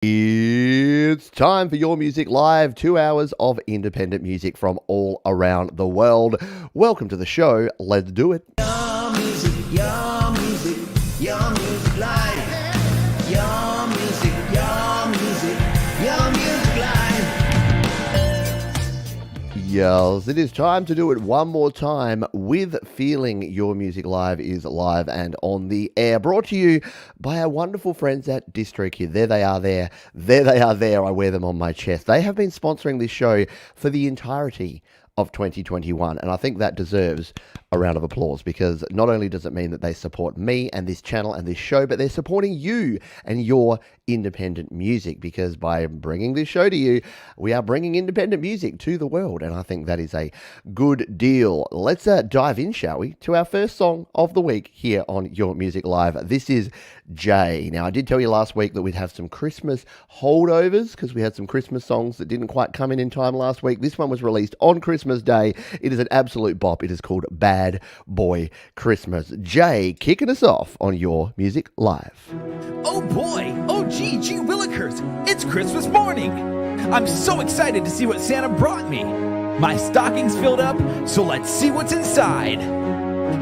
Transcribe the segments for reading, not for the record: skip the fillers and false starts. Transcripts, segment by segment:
It's time for Your Music Live, 2 hours of independent music from all around the world. Welcome to the show. Let's do it. Your music, your music, your music live. Your music, your music, your music live. Yes, it is time to do it one more time with feeling. Your Music Live is live and on the air. Brought to you by our wonderful friends at DistroKid. There they are there. There they are there. I wear them on my chest. They have been sponsoring this show for the entirety of 2021, and I think that deserves a round of applause, because not only does it mean that they support me and this channel and this show, but they're supporting you and your independent music, because by bringing this show to you, we are bringing independent music to the world, and I think that is a good deal. Let's dive in, shall we, to our first song of the week here on Your Music Live. This is Jay. Now, I did tell you last week that we'd have some Christmas holdovers, because we had some Christmas songs that didn't quite come in time last week. This one was released on Christmas Day. It is an absolute bop. It is called Bad Boy Christmas. Jay kicking us off on Your Music Live. Oh boy! Oh gee willikers! It's Christmas morning! I'm so excited to see what Santa brought me! My stocking's filled up, so let's see what's inside!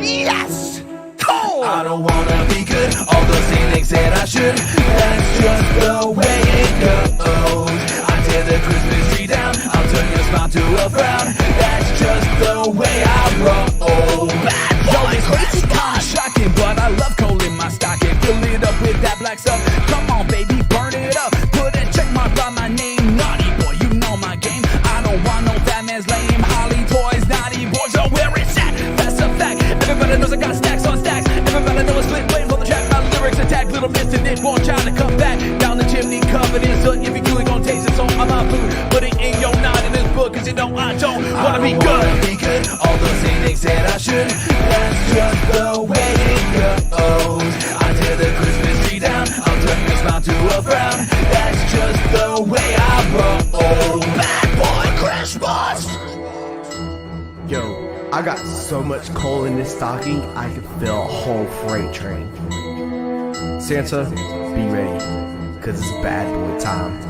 Yes! Cool! I don't wanna be good, all those things that I should. That's just the way it goes. I tear the Christmas tree down, I'll turn your smile to a frown. That's just the way I roll. Bad boy, This is kinda shocking, but I love coal in my stocking. Fill it up with that black stuff. Come on, baby, burn it up. Put a check mark by my name. Naughty boy, you know my game. I don't want no fat man's lame. Holly toys, naughty boys, so where it's at? That's a fact. Everybody knows I got stacks on stacks. Everybody knows I split blame for the track. My lyrics attack, little bits and it won't try to come back. Down the chimney, covered in soot. If you do, it gon' taste it. So I'm my food. Put it in your knot in this book, cause you know I don't wanna be good. All those things that I should. That's just the way it goes. I tear the Christmas tree down, I'll turn your smile to a frown. That's just the way I roll. Bad boy Christmas. Yo, I got so much coal in this stocking, I could fill a whole freight train. Santa, be ready, cause it's bad boy time.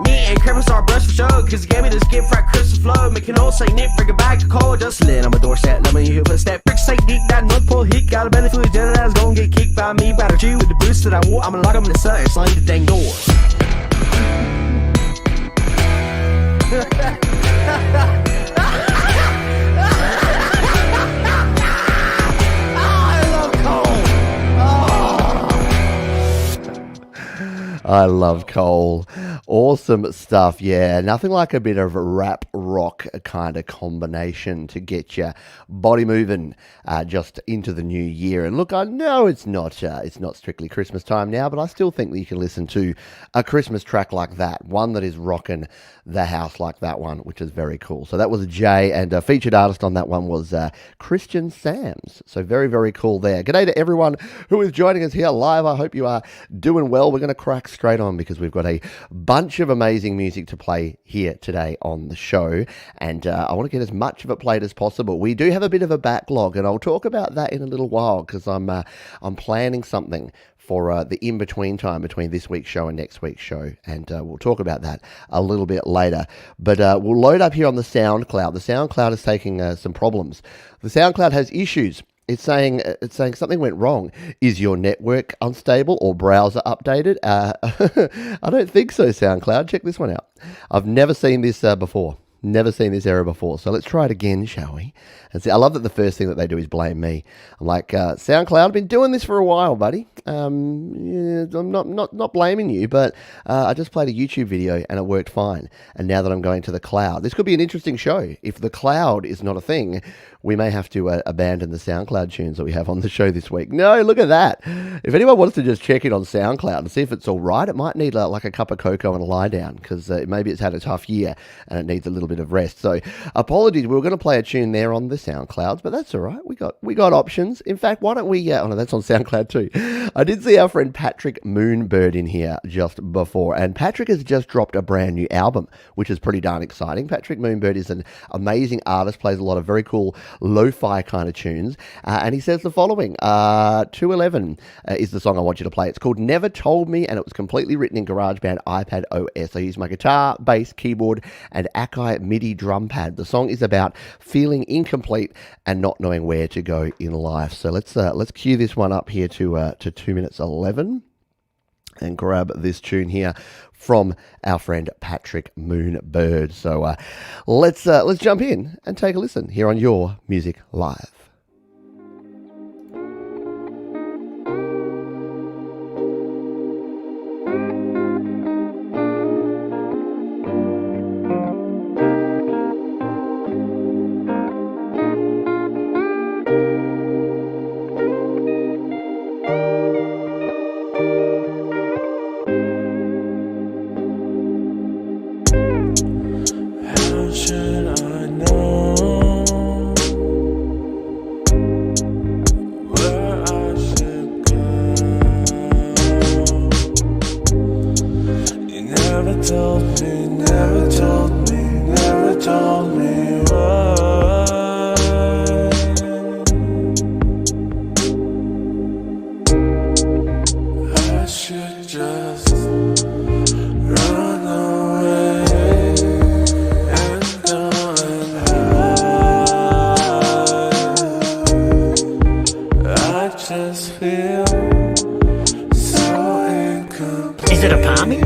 Me and Krampus are blush for show, cause he gave me this gift for Christmas flow. Making old Saint Nick bring it back to cold. Just lit on my doorstep, let me hear footstep. Brick Saint Geek, that North Pole heat. Got a belly full of Jedi that's gonna get kicked by me. By the Jew with the boots that I wore, I'ma lock 'em in the sun and slam the dang door. I love Cole. Awesome stuff, yeah. Nothing like a bit of rap rock kind of combination to get your body moving just into the new year. And look, I know it's not strictly Christmas time now, but I still think that you can listen to a Christmas track like that, one that is rocking the house like that one, which is very cool. So that was Jay, and a featured artist on that one was Christian Sams. So very, very cool there. G'day to everyone who is joining us here live. I hope you are doing well. We're going to crack straight on because we've got a bunch of amazing music to play here today on the show, and I want to get as much of it played as possible. We do have a bit of a backlog, and I'll talk about that in a little while, because I'm planning something for the in-between time between this week's show and next week's show, and we'll talk about that a little bit later. But we'll load up here on the SoundCloud. The SoundCloud is taking some problems. The SoundCloud has issues. It's saying something went wrong. Is your network unstable or browser updated? I don't think so, SoundCloud. Check this one out. I've never seen this before. Never seen this error before. So let's try it again, shall we? And see, I love that the first thing that they do is blame me. I'm like, SoundCloud, I've been doing this for a while, buddy. Yeah, I'm not blaming you, but I just played a YouTube video and it worked fine. And now that I'm going to the cloud, this could be an interesting show. If the cloud is not a thing, we may have to abandon the SoundCloud tunes that we have on the show this week. No, look at that. If anyone wants to just check it on SoundCloud and see if it's all right, it might need like a cup of cocoa and a lie down, because maybe it's had a tough year and it needs a little bit of rest. So apologies, we were going to play a tune there on the SoundClouds, but that's all right. We got options. In fact, why don't we, oh no, that's on SoundCloud too. I did see our friend Patrick Moonbird in here just before, and Patrick has just dropped a brand new album, which is pretty darn exciting. Patrick Moonbird is an amazing artist, plays a lot of very cool lo-fi kind of tunes. And he says the following, 211 is the song I want you to play. It's called Never Told Me, and it was completely written in GarageBand iPad OS. I use my guitar, bass, keyboard, and Akai MIDI drum pad. The song is about feeling incomplete and not knowing where to go in life. So let's cue this one up here to 2 minutes 11 and grab this tune here from our friend Patrick Moonbird. So let's jump in and take a listen here on Your Music Live. Is it a palmy?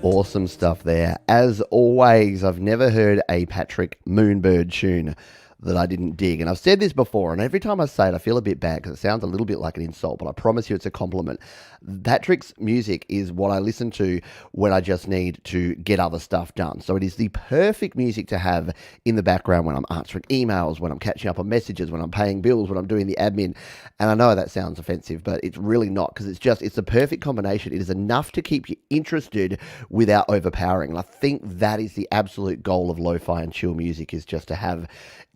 Awesome stuff there. As always, I've never heard a Patrick Moonbird tune that I didn't dig. And I've said this before, and every time I say it, I feel a bit bad because it sounds a little bit like an insult, but I promise you it's a compliment. Patrick's music is what I listen to when I just need to get other stuff done. So it is the perfect music to have in the background when I'm answering emails, when I'm catching up on messages, when I'm paying bills, when I'm doing the admin. And I know that sounds offensive, but it's really not, because it's the perfect combination. It is enough to keep you interested without overpowering. And I think that is the absolute goal of lo-fi and chill music, is just to have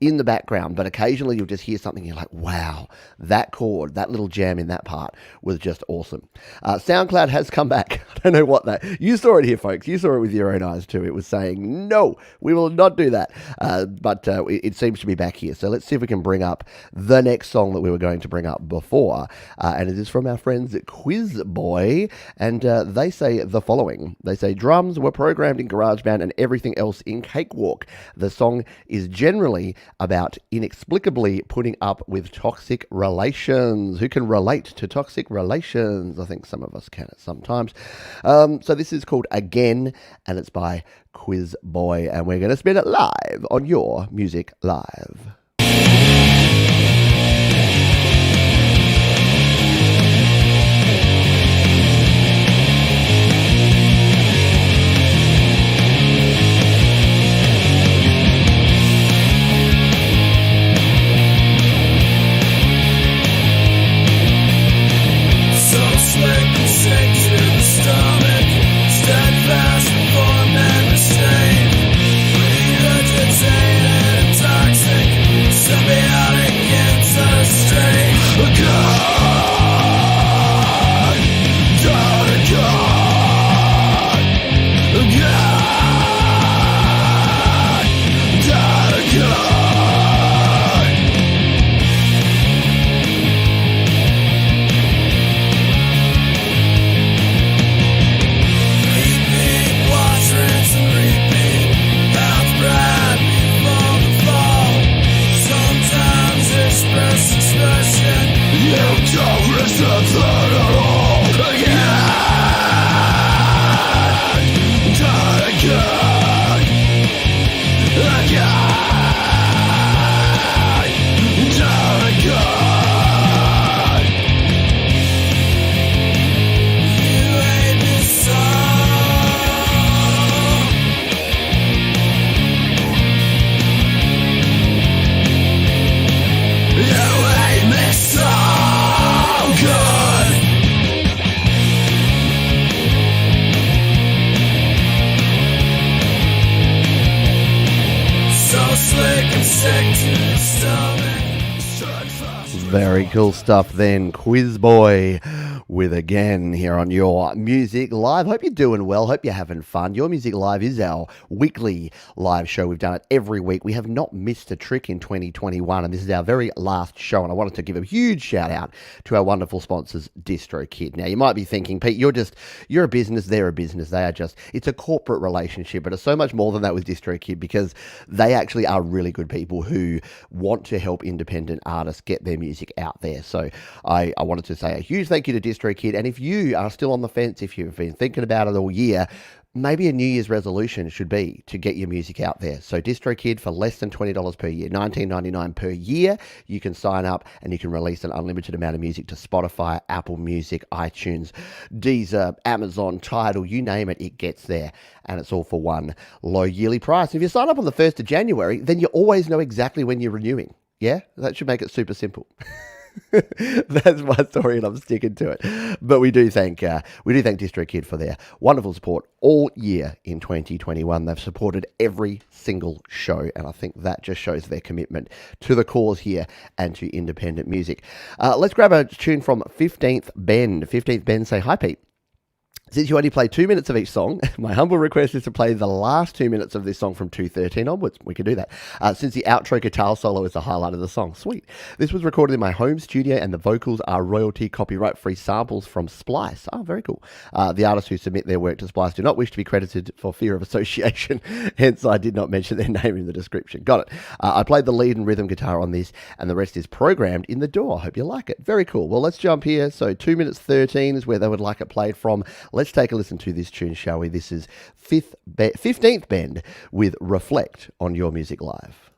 in the background, but occasionally you'll just hear something and you're like, wow, that chord, that little jam in that part was just awesome. SoundCloud has come back. I don't know what that... You saw it here, folks. You saw it with your own eyes too. It was saying, no, we will not do that. But it seems to be back here. So let's see if we can bring up the next song that we were going to bring up before. And it is from our friends at Quiz Boy. And they say the following. They say, drums were programmed in GarageBand and everything else in Cakewalk. The song is generally about inexplicably putting up with toxic relations. Who can relate to toxic relations? I think some of us can at sometimes. So this is called Again, and it's by Quiz Boy, and we're going to spin it live on Your Music Live. Steadfast, informed and restrained, regurgitated and toxic. Very cool stuff then. Quiz Boy with Again here on Your Music Live. Hope you're doing well. Hope you're having fun. Your Music Live is our weekly live show. We've done it every week. We have not missed a trick in 2021, and this is our very last show. And I wanted to give a huge shout out to our wonderful sponsors, DistroKid. Now, you might be thinking, Pete, you're a business, they're a business. It's a corporate relationship, but it's so much more than that with DistroKid, because they actually are really good people who want to help independent artists get their music out there. So I wanted to say a huge thank you to DistroKid. And if you are still on the fence, if you've been thinking about it all year, maybe a New Year's resolution should be to get your music out there. So DistroKid, for less than $20 per year, $19.99 per year, you can sign up and you can release an unlimited amount of music to Spotify, Apple Music, iTunes, Deezer, Amazon, Tidal, you name it, it gets there. And it's all for one low yearly price. If you sign up on the 1st of January, then you always know exactly when you're renewing. Yeah, that should make it super simple. That's my story, and I'm sticking to it. But we do thank DistroKid for their wonderful support all year in 2021. They've supported every single show, and I think that just shows their commitment to the cause here and to independent music. Let's grab a tune from 15th Bend. 15th Bend say, "Hi Pete. Since you only play 2 minutes of each song, my humble request is to play the last 2 minutes of this song from 2:13 onwards." We can do that. Since the outro guitar solo is the highlight of the song. Sweet. This was recorded in my home studio, and the vocals are royalty copyright-free samples from Splice. Oh, very cool. The artists who submit their work to Splice do not wish to be credited for fear of association. Hence, I did not mention their name in the description. Got it. I played the lead and rhythm guitar on this, and the rest is programmed in the DAW. Hope you like it. Very cool. Well, let's jump here. So 2 minutes 13 is where they would like it played from. Let's take a listen to this tune, shall we? This is 15th Bend with Reflect on Your Music Live.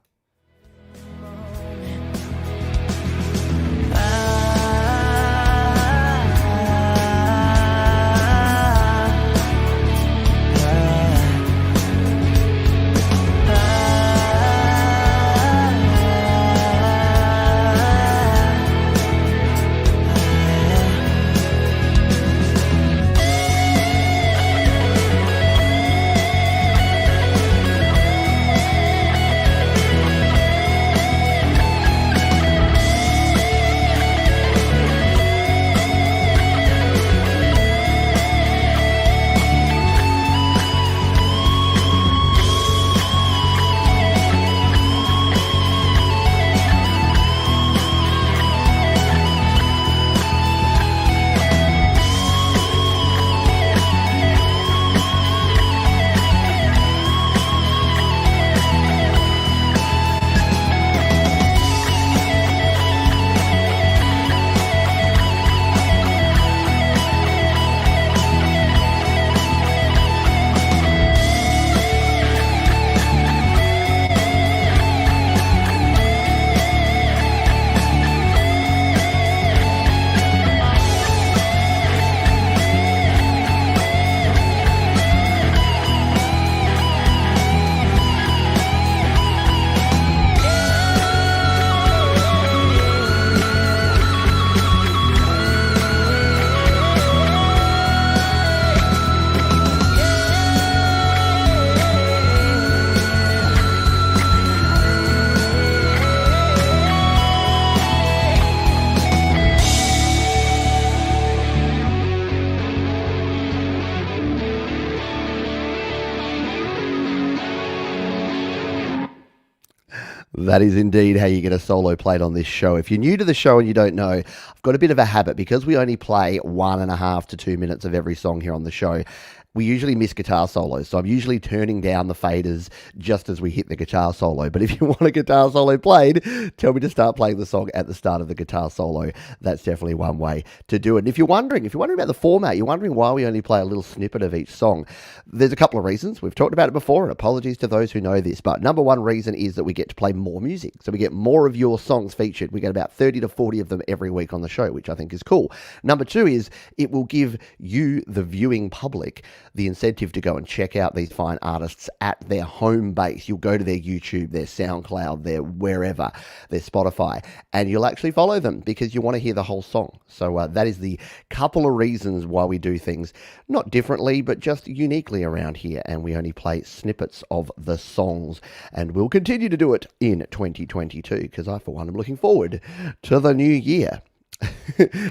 That is indeed how you get a solo played on this show. If you're new to the show and you don't know, I've got a bit of a habit because we only play 1.5 to 2 minutes of every song here on the show. We usually miss guitar solos, so I'm usually turning down the faders just as we hit the guitar solo. But if you want a guitar solo played, tell me to start playing the song at the start of the guitar solo. That's definitely one way to do it. And if you're wondering about the format, you're wondering why we only play a little snippet of each song, there's a couple of reasons. We've talked about it before, and apologies to those who know this. But number one reason is that we get to play more music. So we get more of your songs featured. We get about 30 to 40 of them every week on the show, which I think is cool. Number two is it will give you, the viewing public, the incentive to go and check out these fine artists at their home base. You'll go to their YouTube, their SoundCloud, their wherever, their Spotify, and you'll actually follow them because you want to hear the whole song. So that is the couple of reasons why we do things not differently, but just uniquely around here, and we only play snippets of the songs, and we'll continue to do it in 2022 because I, for one, am looking forward to the new year.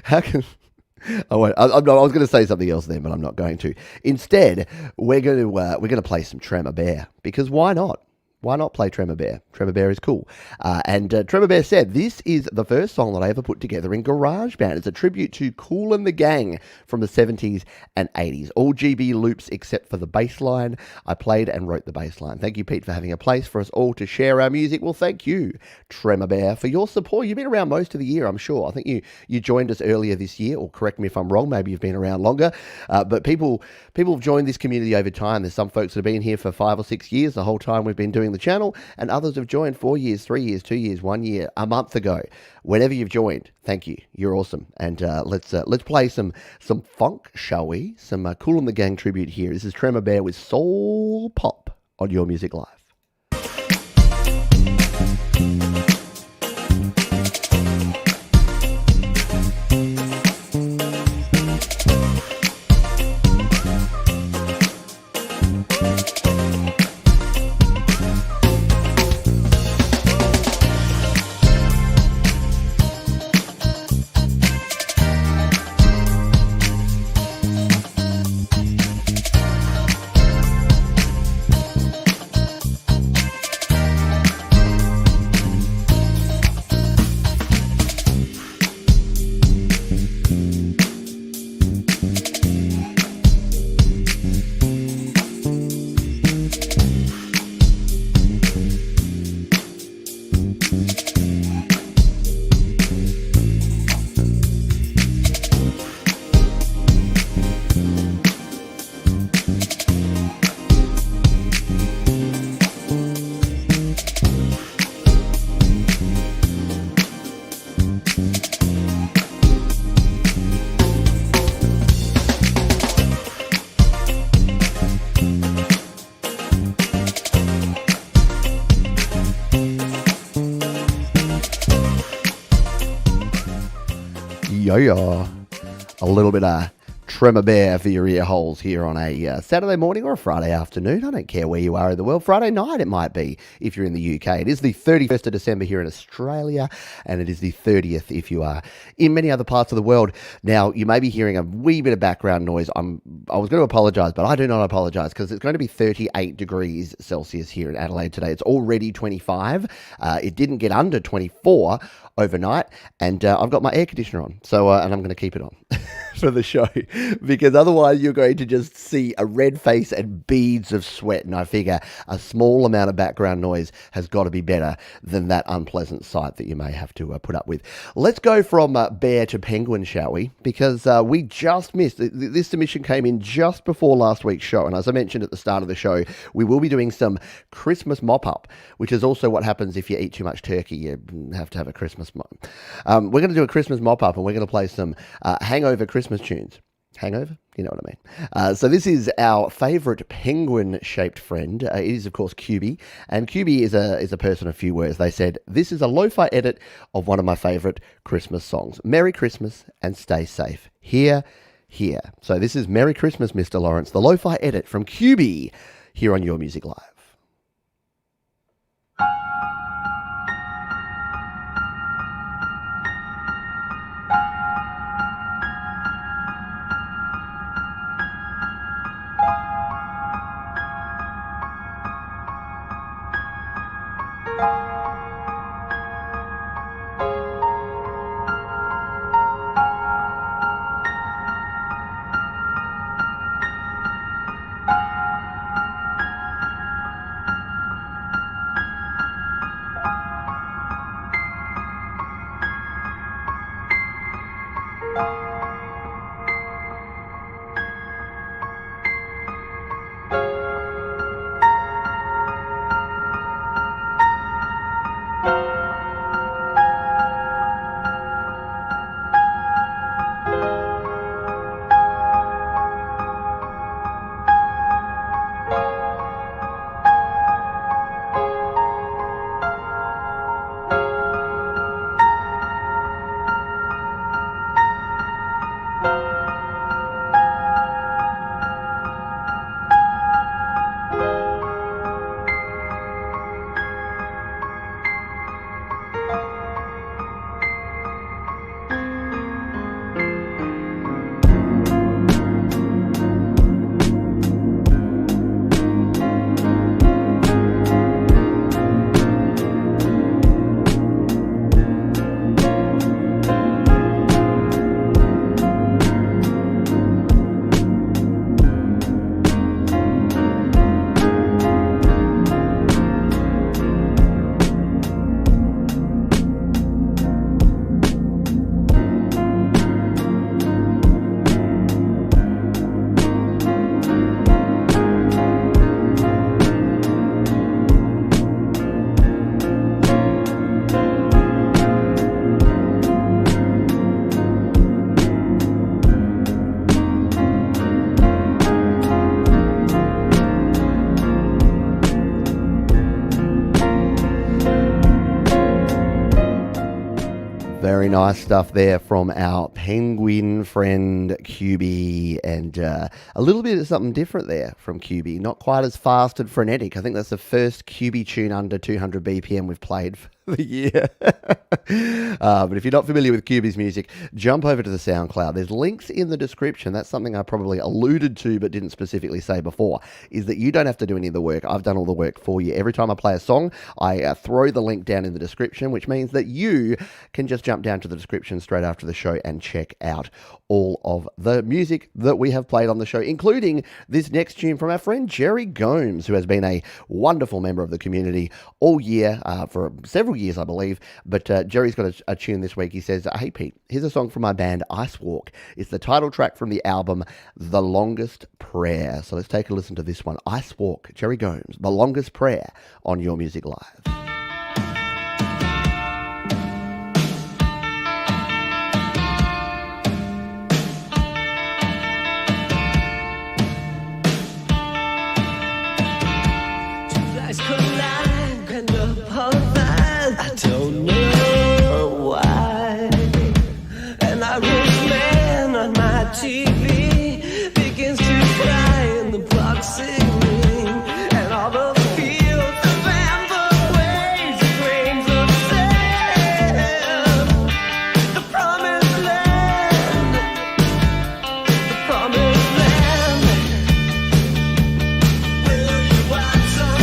How can... Oh, wait, I was going to say something else then, but I'm not going to. Instead, we're going to play some Tremor Bear, because why not? Why not play Tremor Bear? Tremor Bear is cool. And Tremor Bear said, this is the first song that I ever put together in GarageBand. It's a tribute to Kool and the Gang from the 70s and 80s. All GB loops except for the bass line. I played and wrote the bass line. Thank you, Pete, for having a place for us all to share our music. Well, thank you, Tremor Bear, for your support. You've been around most of the year, I'm sure. I think you joined us earlier this year, or correct me if I'm wrong, maybe you've been around longer. But people have joined this community over time. There's some folks that have been here for 5 or 6 years, the whole time we've been doing the channel, and others have joined 4 years, 3 years, 2 years, 1 year, a month ago. Whenever you've joined, thank you. You're awesome. And let's play some funk, shall we? Some Kool and the Gang tribute here. This is Tremor Bear with Soul Pop on Your Music Live. Yo, a little bit of Tremor Bear for your ear holes here on a Saturday morning or a Friday afternoon. I don't care where you are in the world. Friday night it might be if you're in the UK. It is the 31st of December here in Australia, and it is the 30th if you are in many other parts of the world. Now, you may be hearing a wee bit of background noise. I was going to apologise, but I do not apologise because it's going to be 38 degrees Celsius here in Adelaide today. It's already 25. It didn't get under 24 overnight, and I've got my air conditioner on, so and I'm going to keep it on for the show, because otherwise you're going to just see a red face and beads of sweat, and I figure a small amount of background noise has got to be better than that unpleasant sight that you may have to put up with. Let's go from bear to penguin, shall we? Because we just missed, this submission came in just before last week's show, and as I mentioned at the start of the show, we will be doing some Christmas mop-up, which is also what happens if you eat too much turkey. You have to have a Christmas mop. We're going to do a Christmas mop-up, and we're going to play some hangover Christmas tunes. Hangover? You know what I mean. So this is our favourite penguin-shaped friend. It is, of course, QB. And QB is a person of few words. They said, this is a lo-fi edit of one of my favourite Christmas songs. Merry Christmas and stay safe. Here. So this is Merry Christmas, Mr. Lawrence, the lo-fi edit from QB here on Your Music Live. Very nice stuff there from our penguin friend QB, and a little bit of something different there from QB. Not quite as fast and frenetic. I think that's the first QB tune under 200 BPM we've played for the year. But if you're not familiar with QB's music, jump over to the SoundCloud. There's links in the description. That's something I probably alluded to but didn't specifically say before, is that you don't have to do any of the work. I've done all the work for you. Every time I play a song, I throw the link down in the description, which means that you can just jump down to the description straight after the show and check out all of the music that we have played on the show, including this next tune from our friend Jerry Gomes, who has been a wonderful member of the community all year, for several years, I believe. But Jerry's got a tune this week. He says, "Hey Pete, here's a song from my band Ice Walk. It's the title track from the album The Longest Prayer." So let's take a listen to this one. Ice Walk, Jerry Gomes, The Longest Prayer on Your Music Live. I don't know why. And I rich man on my TV begins to cry in the box singing, and all the fields of amber waves, grains of sand, the promised land, the promised land. Will you answer?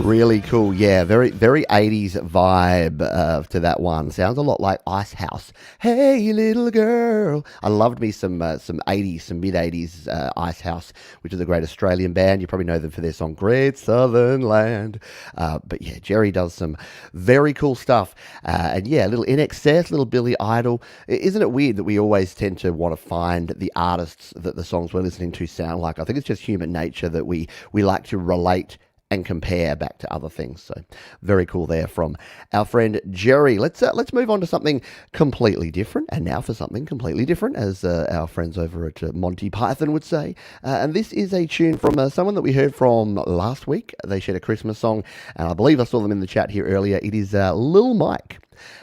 Really cool, yeah, very 80s vibe to that one. Sounds a lot like Ice House. Hey, little girl. I loved me some 80s, some mid-80s Ice House, which is a great Australian band. You probably know them for their song Great Southern Land. But yeah, Jerry does some very cool stuff. And yeah, a little INXS, little Billy Idol. Isn't it weird that we always tend to want to find the artists that the songs we're listening to sound like? I think it's just human nature that we like to relate and compare back to other things. So very cool there from our friend Jerry. Let's move on to something completely different. And now for something completely different, as our friends over at Monty Python would say. And this is a tune from someone that we heard from last week. They shared a Christmas song, and I believe I saw them in the chat here earlier. It is Lil Mike.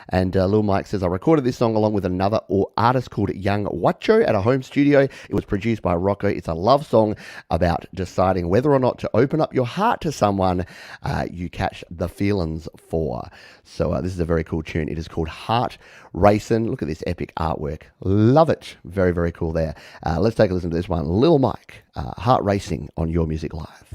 And Lil Mike says, "I recorded this song along with another artist called Young Wacho at a home studio. It was produced by Rocco. It's a love song about deciding whether or not to open up your heart to someone you catch the feelings for." So this is a very cool tune. It is called Heart Racing. Look at this epic artwork. Love it. Very, very cool there. Let's take a listen to this one. Lil Mike, Heart Racing on Your Music Live.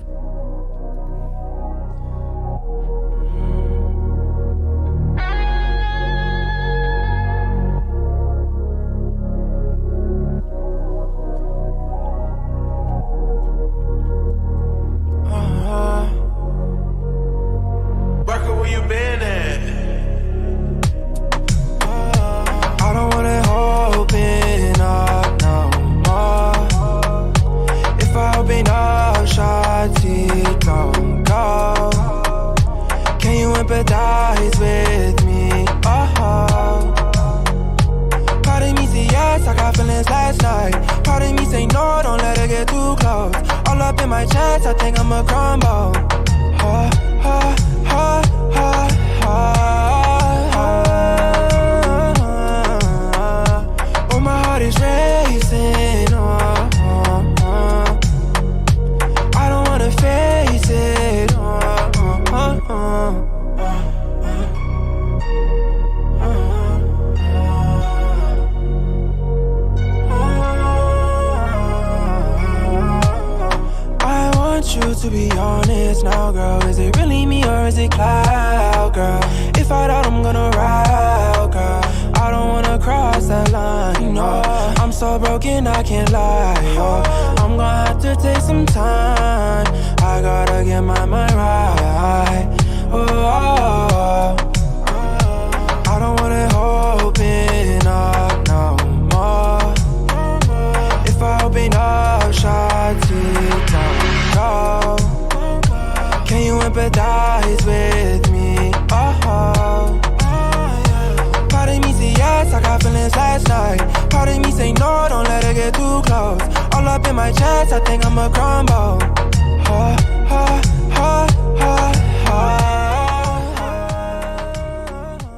Empathize with me, oh. Part of me say yes, I got feelings last night. Part of me say no, don't let it get too close. All up in my chest, I think I'ma crumble. Ha, ha, ha, ha, ha. Oh, my heart is racing, to be honest now, girl. Is it really me or is it cloud, girl? If I doubt, I'm gonna ride, girl. I don't wanna cross that line, no. I'm so broken, I can't lie, yo. I'm gonna have to take some time. I gotta get my mind right. Oh, I don't want it open up no more. If I open up, shot it down, go. Can you empathize with me? Oh, part of me say yes, I got feelings last night. Part of me say no, don't let it get too close. All up in my chest, I think I'ma crumble. Ha, ha, ha, ha, ha.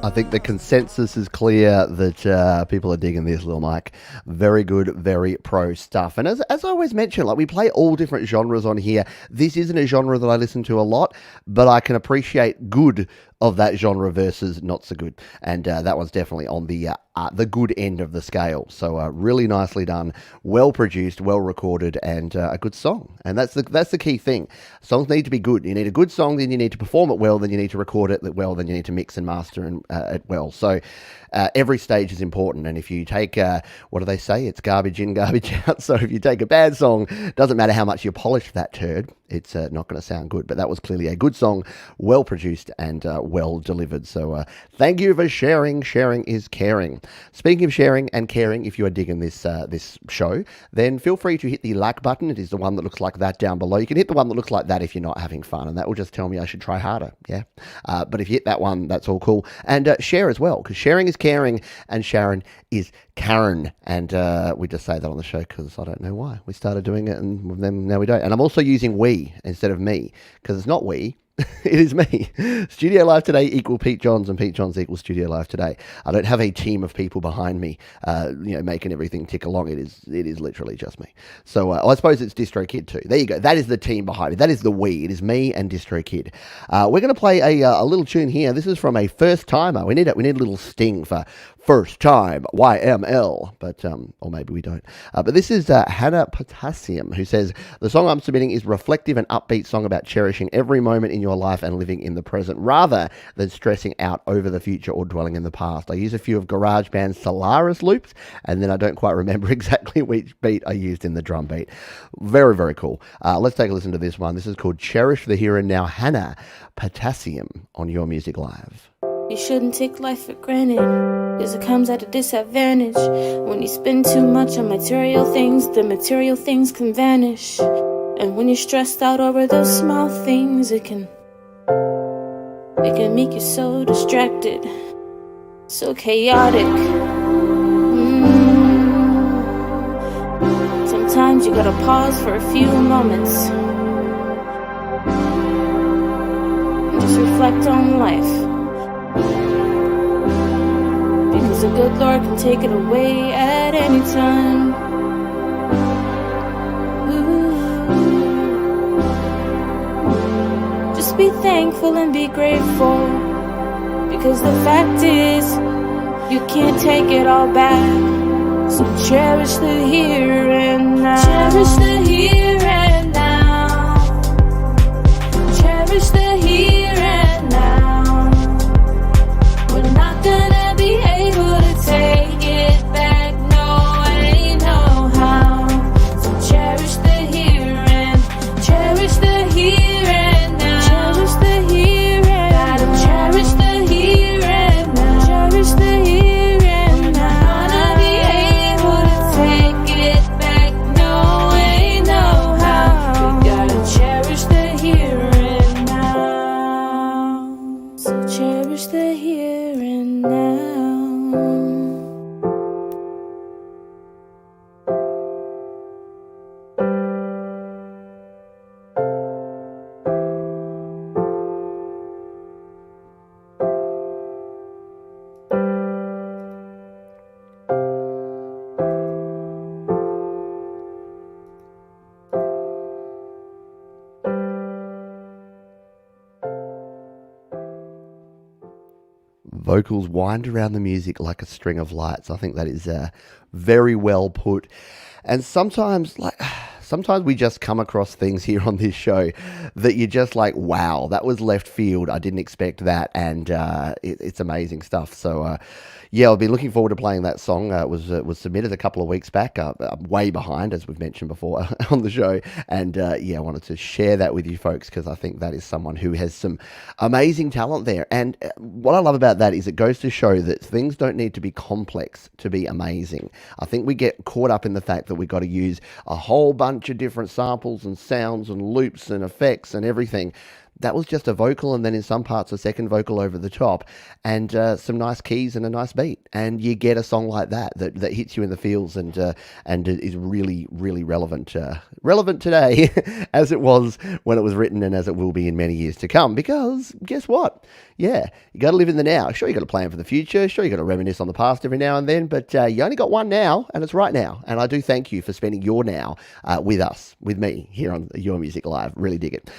I think the consensus is clear that people are digging this, Lil Mike. Very good, very pro stuff. And as I always mention, like, we play all different genres on here. This isn't a genre that I listen to a lot, but I can appreciate good of that genre versus not so good. And that one's definitely on the good end of the scale. So really nicely done, well produced, well recorded, and a good song. And that's the key thing. Songs need to be good. You need a good song, then you need to perform it well, then you need to record it well, then you need to mix and master it well. So every stage is important. And if you take, what do they say? It's garbage in, garbage out. So if you take a bad song, doesn't matter how much you polish that turd, it's not going to sound good. But that was clearly a good song, well produced and well delivered. So thank you for sharing. Sharing is caring. Speaking of sharing and caring, if you are digging this show, then feel free to hit the like button. It is the one that looks like that down below. You can hit the one that looks like that if you're not having fun, and that will just tell me I should try harder. Yeah. But if you hit that one, that's all cool. And share as well, because sharing is caring and Sharon is Karen. And we just say that on the show because I don't know why. We started doing it and then now we don't. And I'm also using we instead of me because it's not we. It is me. Studio Live Today equal Pete Johns and Pete Johns equals Studio Live Today. I don't have a team of people behind me, making everything tick along. It is literally just me. So I suppose it's DistroKid too. There you go. That is the team behind me. That is the we. It is me and DistroKid. We're going to play a little tune here. This is from a first timer. We need a little sting for first time YML, but or maybe we don't. But this is Hannah Potassium, who says the song I'm submitting is reflective and upbeat song about cherishing every moment in your life and living in the present rather than stressing out over the future or dwelling in the past. I use a few of GarageBand's Solaris loops, and then I don't quite remember exactly which beat I used in the drum beat. Very, very cool. Let's take a listen to this one. This is called Cherish the Here and Now, Hannah Potassium on Your Music Live. You shouldn't take life for granted, cause it comes at a disadvantage. When you spend too much on material things, the material things can vanish. And when you're stressed out over those small things, it can make you so distracted, so chaotic. Sometimes you gotta pause for a few moments and just reflect on life. Because the good Lord can take it away at any time. Ooh. Just be thankful and be grateful. Because the fact is, you can't take it all back. So cherish the here and now. Cherish the here and now. Cherish the here and now. We're not gonna be able to take it back, no way, no how. So cherish the here and cherish the here and now. Cherish the here and gotta cherish the here and now. Cherish the here and now. We're not gonna be able to take it back, no way, no how. We gotta cherish the here and now. So cherish the here and now. Vocals wind around the music like a string of lights. I think that is very well put. And sometimes sometimes we just come across things here on this show that you're just like, wow, that was left field. I didn't expect that. And it's amazing stuff. So, yeah, I'll be looking forward to playing that song. It was submitted a couple of weeks back. I'm way behind, as we've mentioned before on the show. And yeah, I wanted to share that with you folks because I think that is someone who has some amazing talent there. And what I love about that is it goes to show that things don't need to be complex to be amazing. I think we get caught up in the fact that we've got to use a whole bunch of different samples and sounds and loops and effects and everything. That was just a vocal, and then in some parts a second vocal over the top, and some nice keys and a nice beat, and you get a song like that hits you in the feels and is really, really relevant today as it was when it was written and as it will be in many years to come. Because guess what? Yeah, you got to live in the now. Sure, you got to plan for the future. Sure, you got to reminisce on the past every now and then, but you only got one now, and it's right now. And I do thank you for spending your now with us, with me here on Your Music Live. Really dig it.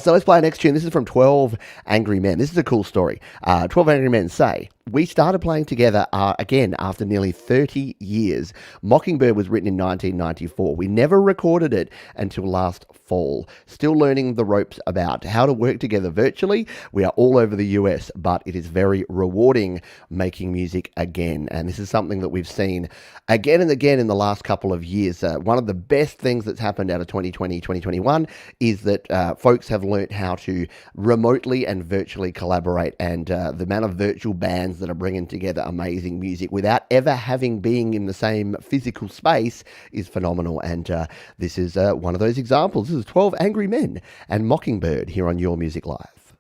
So let's play our next tune. This is from 12 Angry Men. This is a cool story. 12 Angry Men say, we started playing together again after nearly 30 years. Mockingbird was written in 1994. We never recorded it until last fall. Still learning the ropes about how to work together virtually. We are all over the US, but it is very rewarding making music again. And this is something that we've seen again and again in the last couple of years. One of the best things that's happened out of 2020, 2021 is that folks have learnt how to remotely and virtually collaborate. And the amount of virtual bands that are bringing together amazing music without ever having been in the same physical space is phenomenal. And this is one of those examples. This is 12 Angry Men and Mockingbird here on Your Music Live.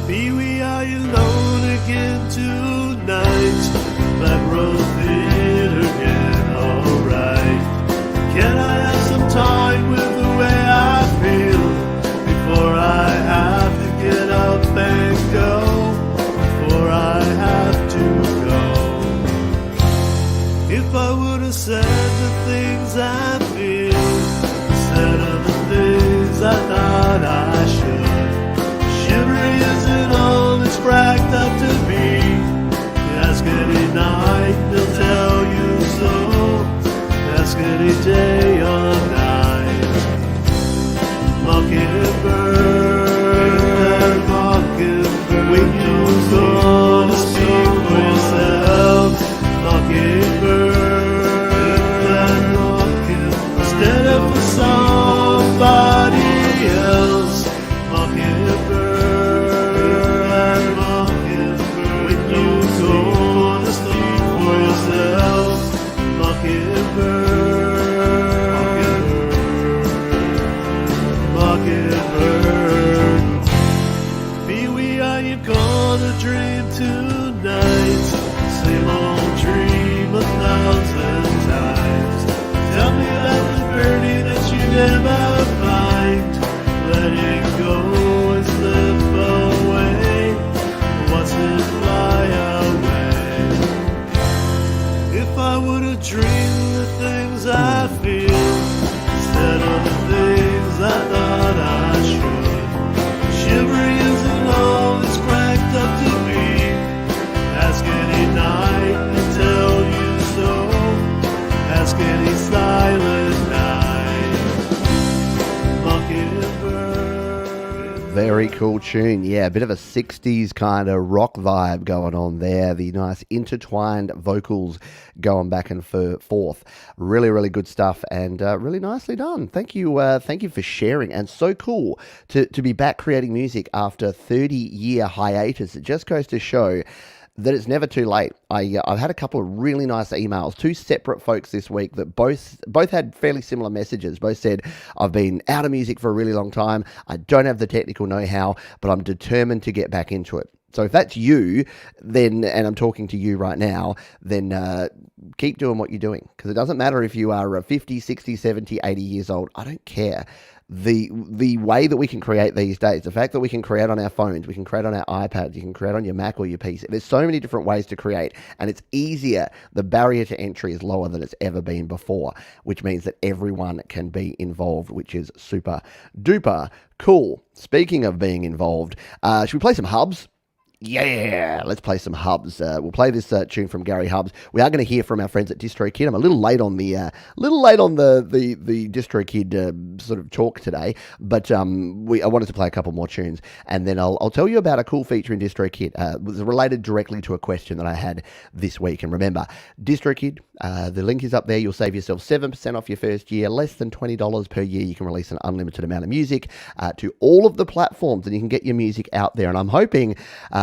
Be we are alone again tonight. Black Rose Theater again, alright. Can I have some time with the way I feel before I have to get up and go? Before I have to go. If I would have said the things I feel instead of the things I thought I should. Chivalry isn't all it's cracked up to be. Ask any night, they'll tell you so. Ask any day or night. Mockingbird, mockingbird, when you go to speak for yourself. Mockingbird, mockingbird, instead of for somebody else. Mockingbird, mockingbird, when you go to speak for yourself. Mockingbird, mockingbird. Be we are you gonna dream tonight? Same old dream 1,000 times. Tell me about the birdie that you never find. Letting go and slip away. Watch it fly away. If I would have dreamed the things I feel instead of the things I thought I should. Chivalry isn't all it's cracked up to be. Ask any night and tell you so. Ask any silent night. Mockingbird. Very cool tune. Yeah, a bit of a 60s kind of rock vibe going on there. The nice intertwined vocals going back and forth. Really, really good stuff and really nicely done. Thank you for sharing. And so cool to be back creating music after 30-year hiatus. It just goes to show that it's never too late. I've had a couple of really nice emails, two separate folks this week that both had fairly similar messages. Both said, I've been out of music for a really long time. I don't have the technical know-how, but I'm determined to get back into it. So if that's you, then, and I'm talking to you right now, then keep doing what you're doing. Because it doesn't matter if you are 50, 60, 70, 80 years old. I don't care. The way that we can create these days, the fact that we can create on our phones, we can create on our iPads, you can create on your Mac or your PC. There's so many different ways to create, and it's easier. The barrier to entry is lower than it's ever been before, which means that everyone can be involved, which is super duper cool. Speaking of being involved, should we play some hubs? Yeah, let's play some Hubs. We'll play this tune from Gary Hubs. We are going to hear from our friends at DistroKid. I'm a little late on the the DistroKid sort of talk today, but I wanted to play a couple more tunes, and then I'll tell you about a cool feature in DistroKid. It was related directly to a question that I had this week. And remember, DistroKid, the link is up there. You'll save yourself 7% off your first year, less than $20 per year. You can release an unlimited amount of music to all of the platforms, and you can get your music out there. And I'm hoping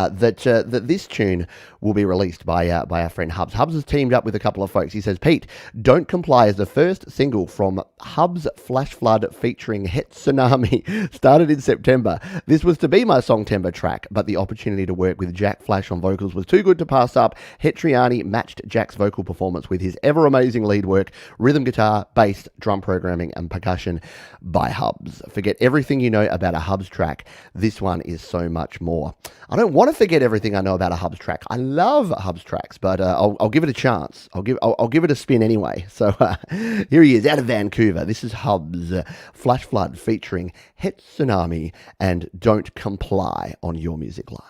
that this tune will be released by our friend Hubs. Hubs has teamed up with a couple of folks. He says, Pete, Don't Comply is the first single from Hubs Flash Flood featuring Het Tsunami, started in September. This was to be my Songtember track, but the opportunity to work with Jack Flash on vocals was too good to pass up. Het Triani matched Jack's vocal performance with his ever-amazing lead work, rhythm guitar, bass, drum programming, and percussion by Hubs. Forget everything you know about a Hubs track. This one is so much more. I don't want to forget everything I know about a Hubs track. I love Hubs tracks, but I'll give it a chance. I'll give it a spin anyway. So here he is out of Vancouver. This is Hubs, Flash Flood featuring Het Tsunami and Don't Comply on Your Music Live.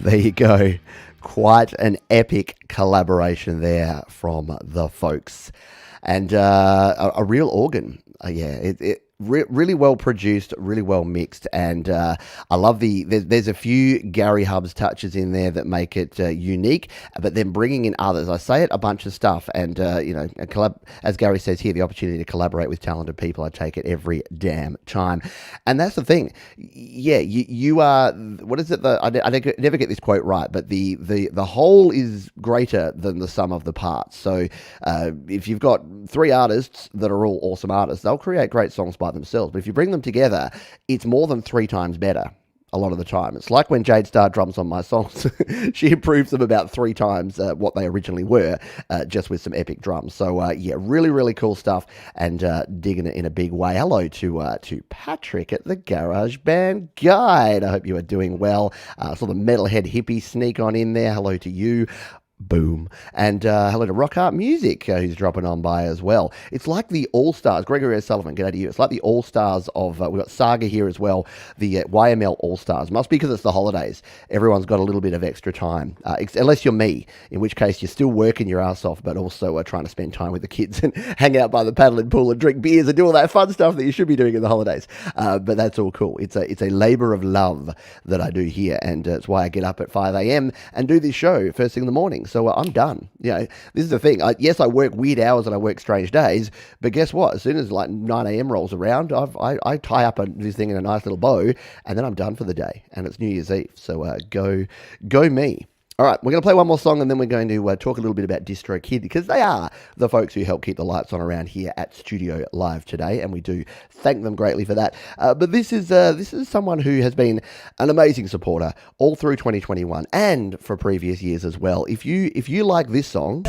There you go. Quite an epic collaboration there from the folks. And a real organ. Really well produced, really well mixed, and I love there's a few Gary Hubs touches in there that make it unique, but then bringing in others. I say it, a bunch of stuff, and as Gary says here, the opportunity to collaborate with talented people, I take it every damn time. And that's the thing. Yeah, you are, what is it? I never get this quote right, but the whole is greater than the sum of the parts. So if you've got three artists that are all awesome artists, they'll create great songs by themselves, but if you bring them together, it's more than 3 times better a lot of the time. It's like when Jade Star drums on my songs. She improves them about 3 times what they originally were, just with some epic drums. So yeah, really, really cool stuff, and digging it in a big way. Hello to Patrick at the Garage Band Guide. I hope you are doing well. Saw the Metalhead Hippie sneak on in there. Hello to you. Boom. And hello to Rock Art Music, who's dropping on by as well. It's like the All-Stars. Gregory O'Sullivan, g'day to you. It's like the All-Stars of, we've got Saga here as well, the YML All-Stars. Must be because it's the holidays. Everyone's got a little bit of extra time, unless you're me, in which case you're still working your ass off, but also trying to spend time with the kids and hang out by the paddling pool and drink beers and do all that fun stuff that you should be doing in the holidays. But that's all cool. It's a labour of love that I do here, and it's why I get up at 5 a.m. and do this show first thing in the morning. So I'm done. This is the thing. Yes, I work weird hours and I work strange days, but guess what? As soon as like 9 a.m. rolls around, I tie up this thing in a nice little bow, and then I'm done for the day. And it's New Year's Eve. So go me. All right, we're going to play one more song, and then we're going to talk a little bit about DistroKid, because they are the folks who help keep the lights on around here at Studio Live today, and we do thank them greatly for that. But this is someone who has been an amazing supporter all through 2021 and for previous years as well. If you like this song,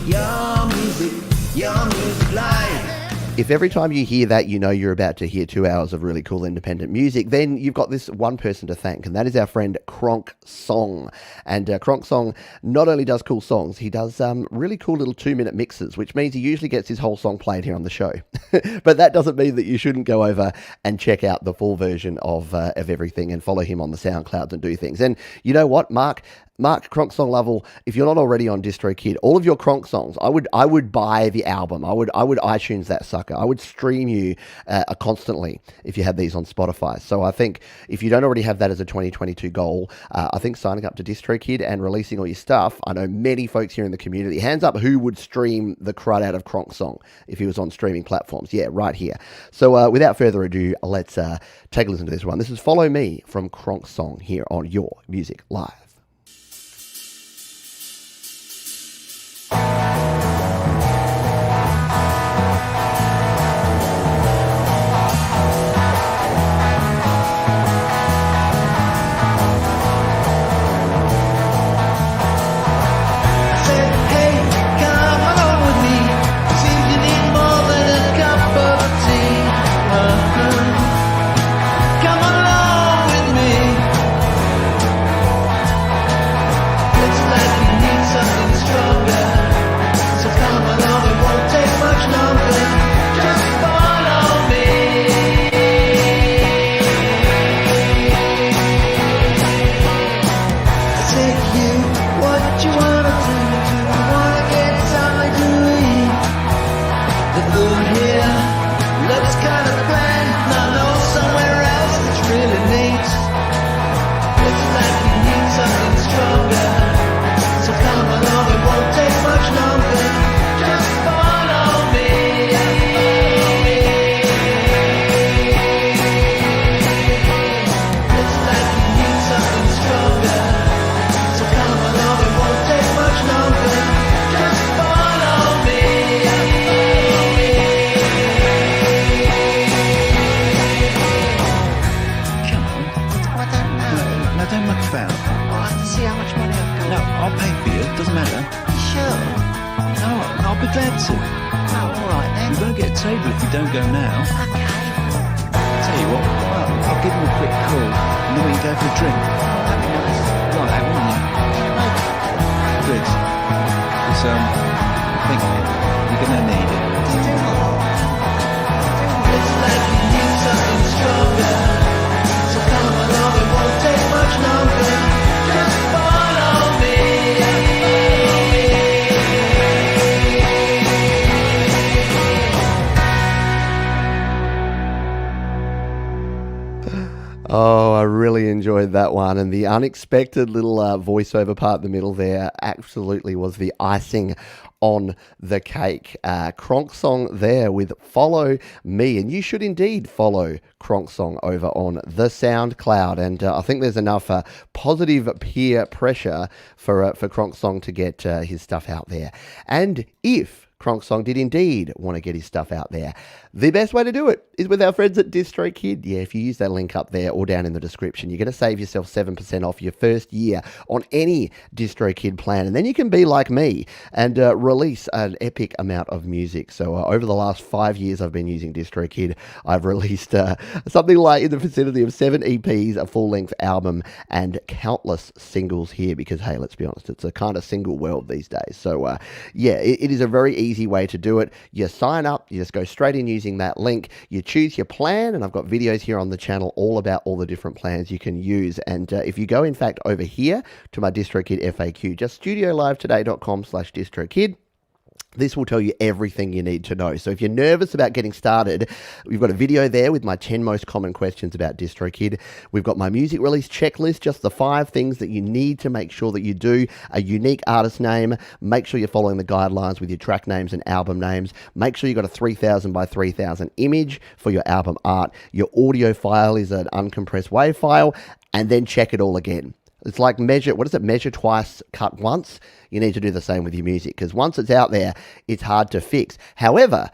Your music live. if every time you hear that, you know you're about to hear 2 hours of really cool independent music, then you've got this one person to thank, and that is our friend Kronk Song. And Kronk Song not only does cool songs, he does really cool little 2-minute mixes, which means he usually gets his whole song played here on the show. But that doesn't mean that you shouldn't go over and check out the full version of everything and follow him on the SoundClouds and do things. And you know what, Mark Kronk Song Level, if you're not already on DistroKid, all of your Kronk songs, I would buy the album. I would iTunes that sucker. I would stream you constantly if you had these on Spotify. So I think if you don't already have that as a 2022 goal, I think signing up to DistroKid and releasing all your stuff, I know many folks here in the community, hands up who would stream the crud out of Kronk Song if he was on streaming platforms. Yeah, right here. So without further ado, let's take a listen to this one. This is Follow Me from Kronk Song here on Your Music Live. Oh, I really enjoyed that one. And the unexpected little voiceover part in the middle there absolutely was the icing on the cake. Kronk Song there with Follow Me. And you should indeed follow Kronk Song over on the SoundCloud. And I think there's enough positive peer pressure for Kronk Song to get his stuff out there. And if Kronk Song did indeed want to get his stuff out there, the best way to do it is with our friends at DistroKid. Yeah, if you use that link up there or down in the description, you're going to save yourself 7% off your first year on any DistroKid plan. And then you can be like me and release an epic amount of music. So over the last 5 years I've been using DistroKid, I've released something like in the vicinity of 7 EPs, a full-length album, and countless singles here because, hey, let's be honest, it's a kind of single world these days. So, yeah, it is a very easy way to do it. You sign up, you just go straight in using that link, you choose your plan, and I've got videos here on the channel all about all the different plans you can use. And if you go, in fact, over here to my DistroKid FAQ, just studiolivetoday.com/DistroKid, This will tell you everything you need to know. So if you're nervous about getting started, we've got a video there with my 10 most common questions about DistroKid. We've got my music release checklist, just the 5 things that you need to make sure that you do. A unique artist name. Make sure you're following the guidelines with your track names and album names. Make sure you've got a 3000 by 3000 image for your album art. Your audio file is an uncompressed WAV file, and then check it all again. It's like measure twice, cut once. You need to do the same with your music, because once it's out there, it's hard to fix. However,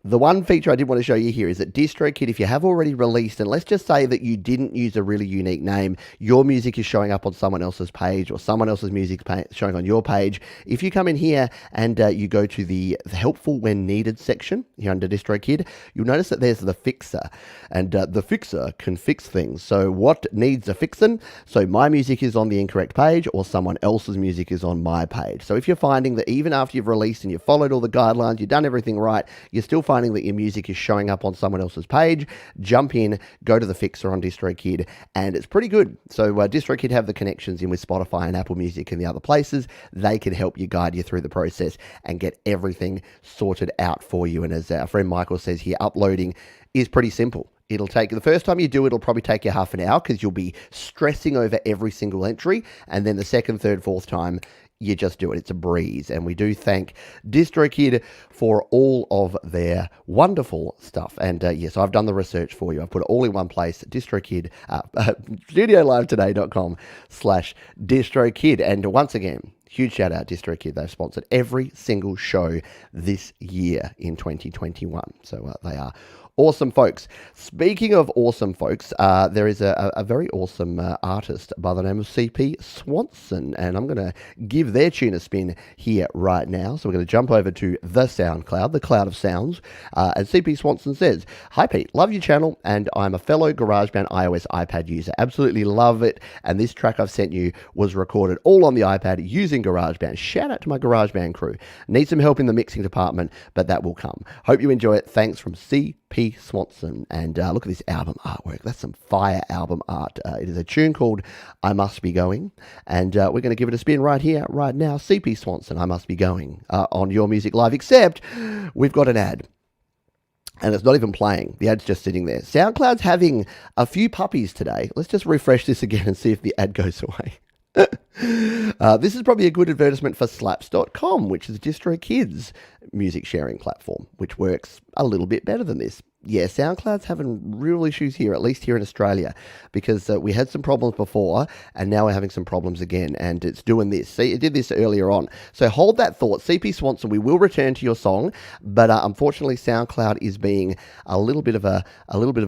the one feature I did want to show you here is that DistroKid, if you have already released, and let's just say that you didn't use a really unique name, your music is showing up on someone else's page, or someone else's music showing on your page. If you come in here and you go to the helpful when needed section here under DistroKid, you'll notice that there's the fixer, and the fixer can fix things. So what needs a fixing? So my music is on the incorrect page, or someone else's music is on my page. So if you're finding that even after you've released and you've followed all the guidelines, you've done everything right, you're still finding that your music is showing up on someone else's page, jump in, go to the fixer on DistroKid, and it's pretty good. So DistroKid have the connections in with Spotify and Apple Music and the other places. They can help you, guide you through the process and get everything sorted out for you. And as our friend Michael says here, uploading is pretty simple. It'll take, the first time you do it, it'll probably take you half an hour, because you'll be stressing over every single entry. And then the second, third, fourth time, you just do it. It's a breeze. And we do thank DistroKid for all of their wonderful stuff. And yes, I've done the research for you. I've put it all in one place. DistroKid, studiolivetoday.com/DistroKid. And once again, huge shout out DistroKid. They've sponsored every single show this year in 2021. So they are awesome folks. Speaking of awesome folks, there is a very awesome artist by the name of CP Swanson, and I'm going to give their tune a spin here right now. So we're going to jump over to the SoundCloud, the cloud of sounds, and CP Swanson says, "Hi Pete, love your channel, and I'm a fellow GarageBand iOS iPad user. Absolutely love it, and this track I've sent you was recorded all on the iPad using GarageBand. Shout out to my GarageBand crew. Need some help in the mixing department, but that will come. Hope you enjoy it. Thanks from CP Swanson." And look at this album artwork. That's some fire album art. It is a tune called I Must Be Going, and we're going to give it a spin right here, right now. CP Swanson, I Must Be Going, on Your Music Live, except we've got an ad. And it's not even playing. The ad's just sitting there. SoundCloud's having a few puppies today. Let's just refresh this again and see if the ad goes away. This is probably a good advertisement for Slaps.com, which is DistroKid's music sharing platform, which works a little bit better than this. Yeah, SoundCloud's having real issues here, at least here in Australia, because we had some problems before, and now we're having some problems again, and it's doing this. See, it did this earlier on. So hold that thought. CP Swanson, we will return to your song, but unfortunately SoundCloud is being a little bit of a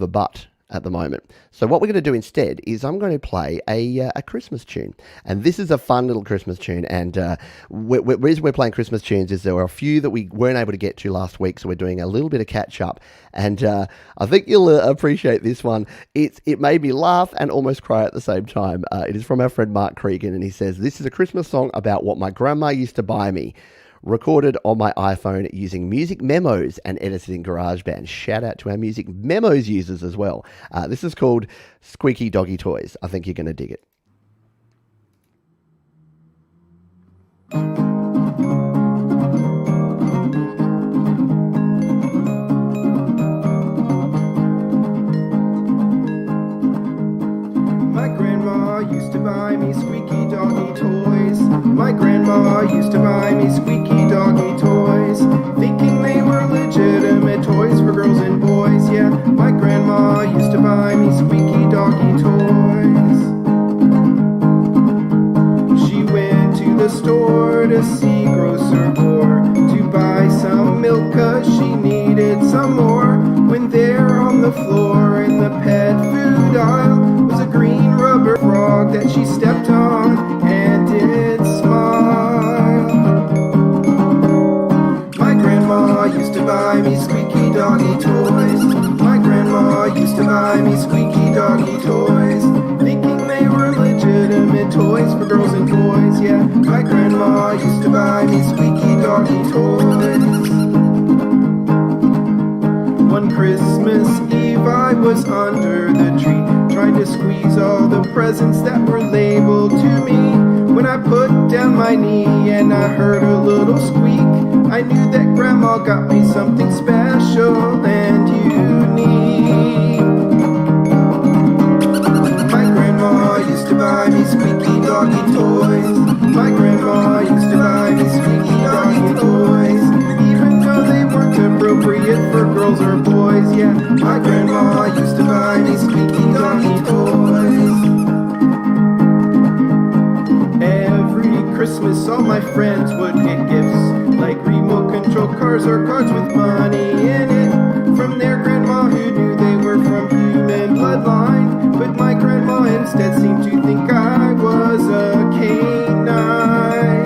butt at the moment. So what we're going to do instead is I'm going to play a Christmas tune. And this is a fun little Christmas tune. And the reason we're playing Christmas tunes is there were a few that we weren't able to get to last week, so we're doing a little bit of catch up. And I think you'll appreciate this one. It made me laugh and almost cry at the same time. It is from our friend Mark Cregan, and he says, "This is a Christmas song about what my grandma used to buy me. Recorded on my iPhone using Music Memos and edited in GarageBand." Shout out to our Music Memos users as well. This is called Squeaky Doggy Toys. I think you're going to dig it. My grandma used to buy me squeaky doggy toys. My grandma used to buy me squeaky doggy toys, thinking they were legitimate toys for girls and boys. Yeah, my grandma used to buy me squeaky doggy toys. She went to the store to see Grocer Gore to buy some milk, 'cause she needed some more. When there on the floor in the pet food aisle was a green rubber frog that she stepped on and did smile. My grandma used to buy me squeaky doggy toys. My grandma used to buy me squeaky doggy toys, thinking they were legitimate toys for girls and boys. Yeah, my grandma used to buy me squeaky doggy toys. One Christmas Eve I was under the tree, trying to squeeze all the presents that were labeled to me. When I put down my knee and I heard a little squeak. I knew that Grandma got me something special and unique. My grandma used to buy me squeaky doggy toys. My grandma used to buy me squeaky doggy toys, even though they weren't appropriate for girls or boys. Yeah, my grandma used to buy me squeaky doggy toys. Every Christmas all my friends would get gifts, like remote control cars or cards with money in it, from their grandma who knew they were from human bloodline. But my grandma instead seemed to think I was a canine.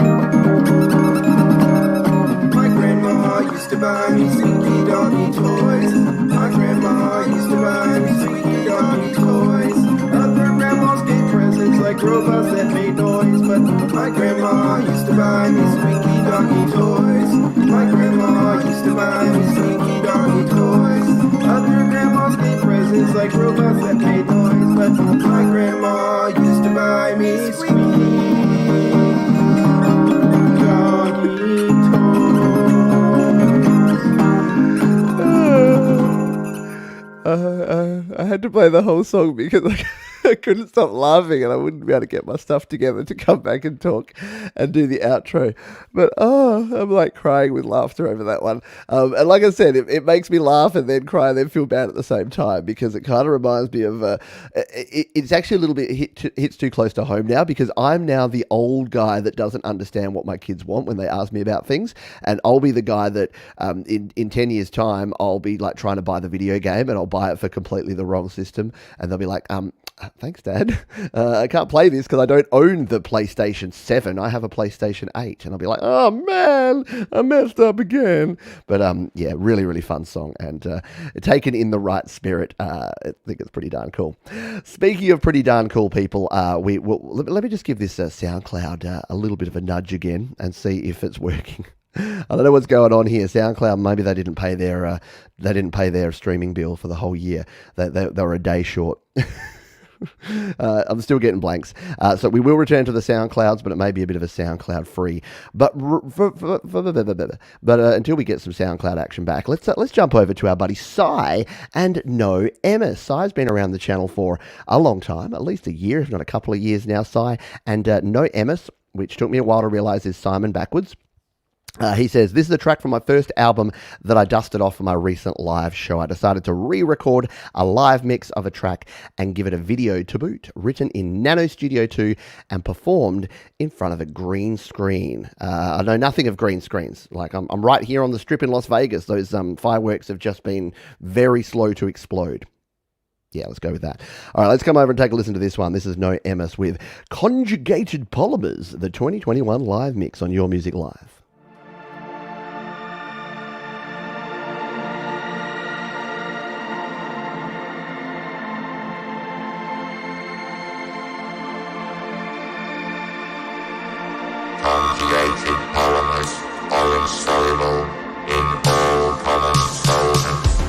My grandma used to buy me squeaky doggy toys. My grandma used to buy me squeaky doggy toys. Other grandmas gave presents like robots that made noise, but my grandma used to buy me squeaky doggy toys. My grandma used to buy me squeaky doggy toys. Other grandmas gave presents like robots that made noise, but my grandma used to buy me squeaky doggy toys. I had to play the whole song because I couldn't stop laughing and I wouldn't be able to get my stuff together to come back and talk and do the outro. But I'm like crying with laughter over that one. And like I said, it makes me laugh and then cry and then feel bad at the same time, because it kind of reminds me of, it's actually a little bit hits too close to home now, because I'm now the old guy that doesn't understand what my kids want when they ask me about things. And I'll be the guy that in 10 years time, I'll be like trying to buy the video game and I'll buy it for completely the wrong system. And they'll be like, thanks, Dad. I can't play this because I don't own the PlayStation 7. I have a PlayStation 8. And I'll be like, oh, man, I messed up again. But, yeah, really, really fun song. And taken in the right spirit, I think it's pretty darn cool. Speaking of pretty darn cool people, let me just give this SoundCloud a little bit of a nudge again and see if it's working. I don't know what's going on here. SoundCloud, maybe they didn't pay their streaming bill for the whole year. They were a day short. I'm still getting blanks. So we will return to the SoundClouds, but it may be a bit of a SoundCloud free. But until we get some SoundCloud action back, let's jump over to our buddy Cy and No Emma. Cy's been around the channel for a long time, at least a year, if not a couple of years now, Cy. And No Emma, which took me a while to realize is Simon backwards. He says, this is a track from my first album that I dusted off for my recent live show. I decided to re-record a live mix of a track and give it a video to boot, written in Nano Studio 2 and performed in front of a green screen. I know nothing of green screens. Like I'm right here on the Strip in Las Vegas. Those fireworks have just been very slow to explode. Yeah, let's go with that. All right, let's come over and take a listen to this one. This is No Emma with Conjugated Polymers, the 2021 live mix on Your Music Live. Conjugated polymers are insoluble in all common solvents.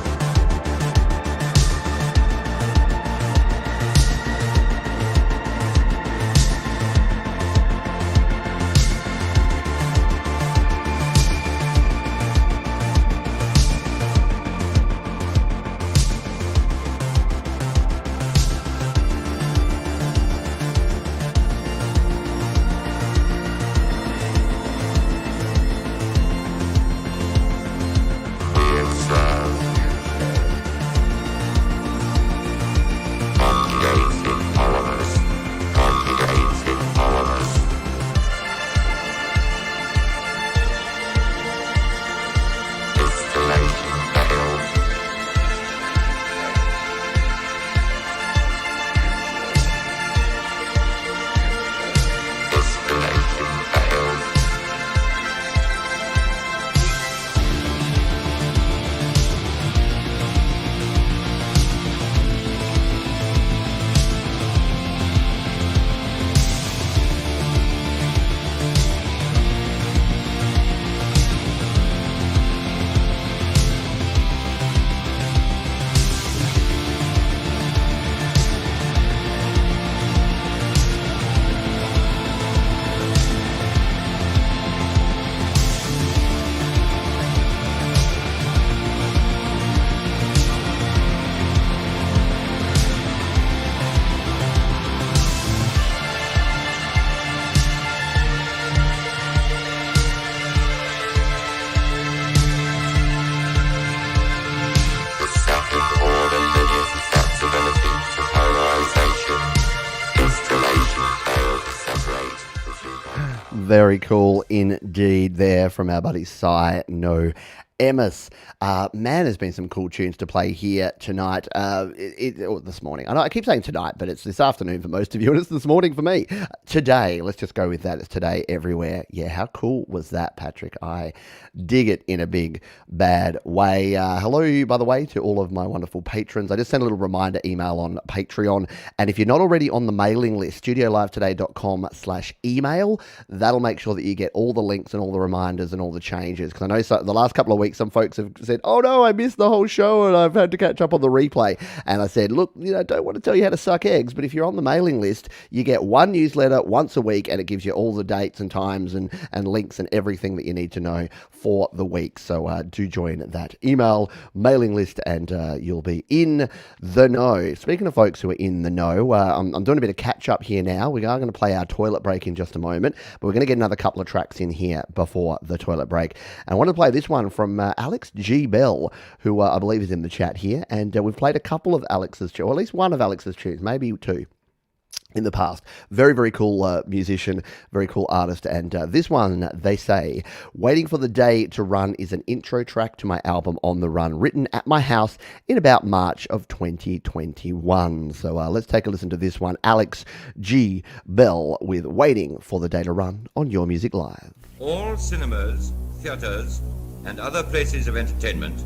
Very cool indeed there from our buddy Cy No Emmis. Man, there's been some cool tunes to play here tonight, or this morning. I know I keep saying tonight, but it's this afternoon for most of you, and it's this morning for me. Today, let's just go with that. It's today everywhere. Yeah, how cool was that, Patrick? I dig it in a big, bad way. Hello, by the way, to all of my wonderful patrons. I just sent a little reminder email on Patreon, and if you're not already on the mailing list, studiolivetoday.com/email, that'll make sure that you get all the links and all the reminders and all the changes, because I know the last couple of weeks some folks have said, oh no, I missed the whole show and I've had to catch up on the replay. And I said, look, don't want to tell you how to suck eggs, but if you're on the mailing list, you get one newsletter once a week and it gives you all the dates and times and links and everything that you need to know for the week. So do join that email mailing list and you'll be in the know. Speaking of folks who are in the know, I'm doing a bit of catch up here now. We are going to play our toilet break in just a moment, but we're going to get another couple of tracks in here before the toilet break. And I want to play this one from Alex G. Bell, who I believe is in the chat here, and we've played a couple of Alex's, or at least one of Alex's tunes, maybe two, in the past. Very, very cool musician, very cool artist, and this one, they say, Waiting for the Day to Run is an intro track to my album On the Run, written at my house in about March of 2021. So let's take a listen to this one. Alex G. Bell with Waiting for the Day to Run on Your Music Live. All cinemas, theatres, and other places of entertainment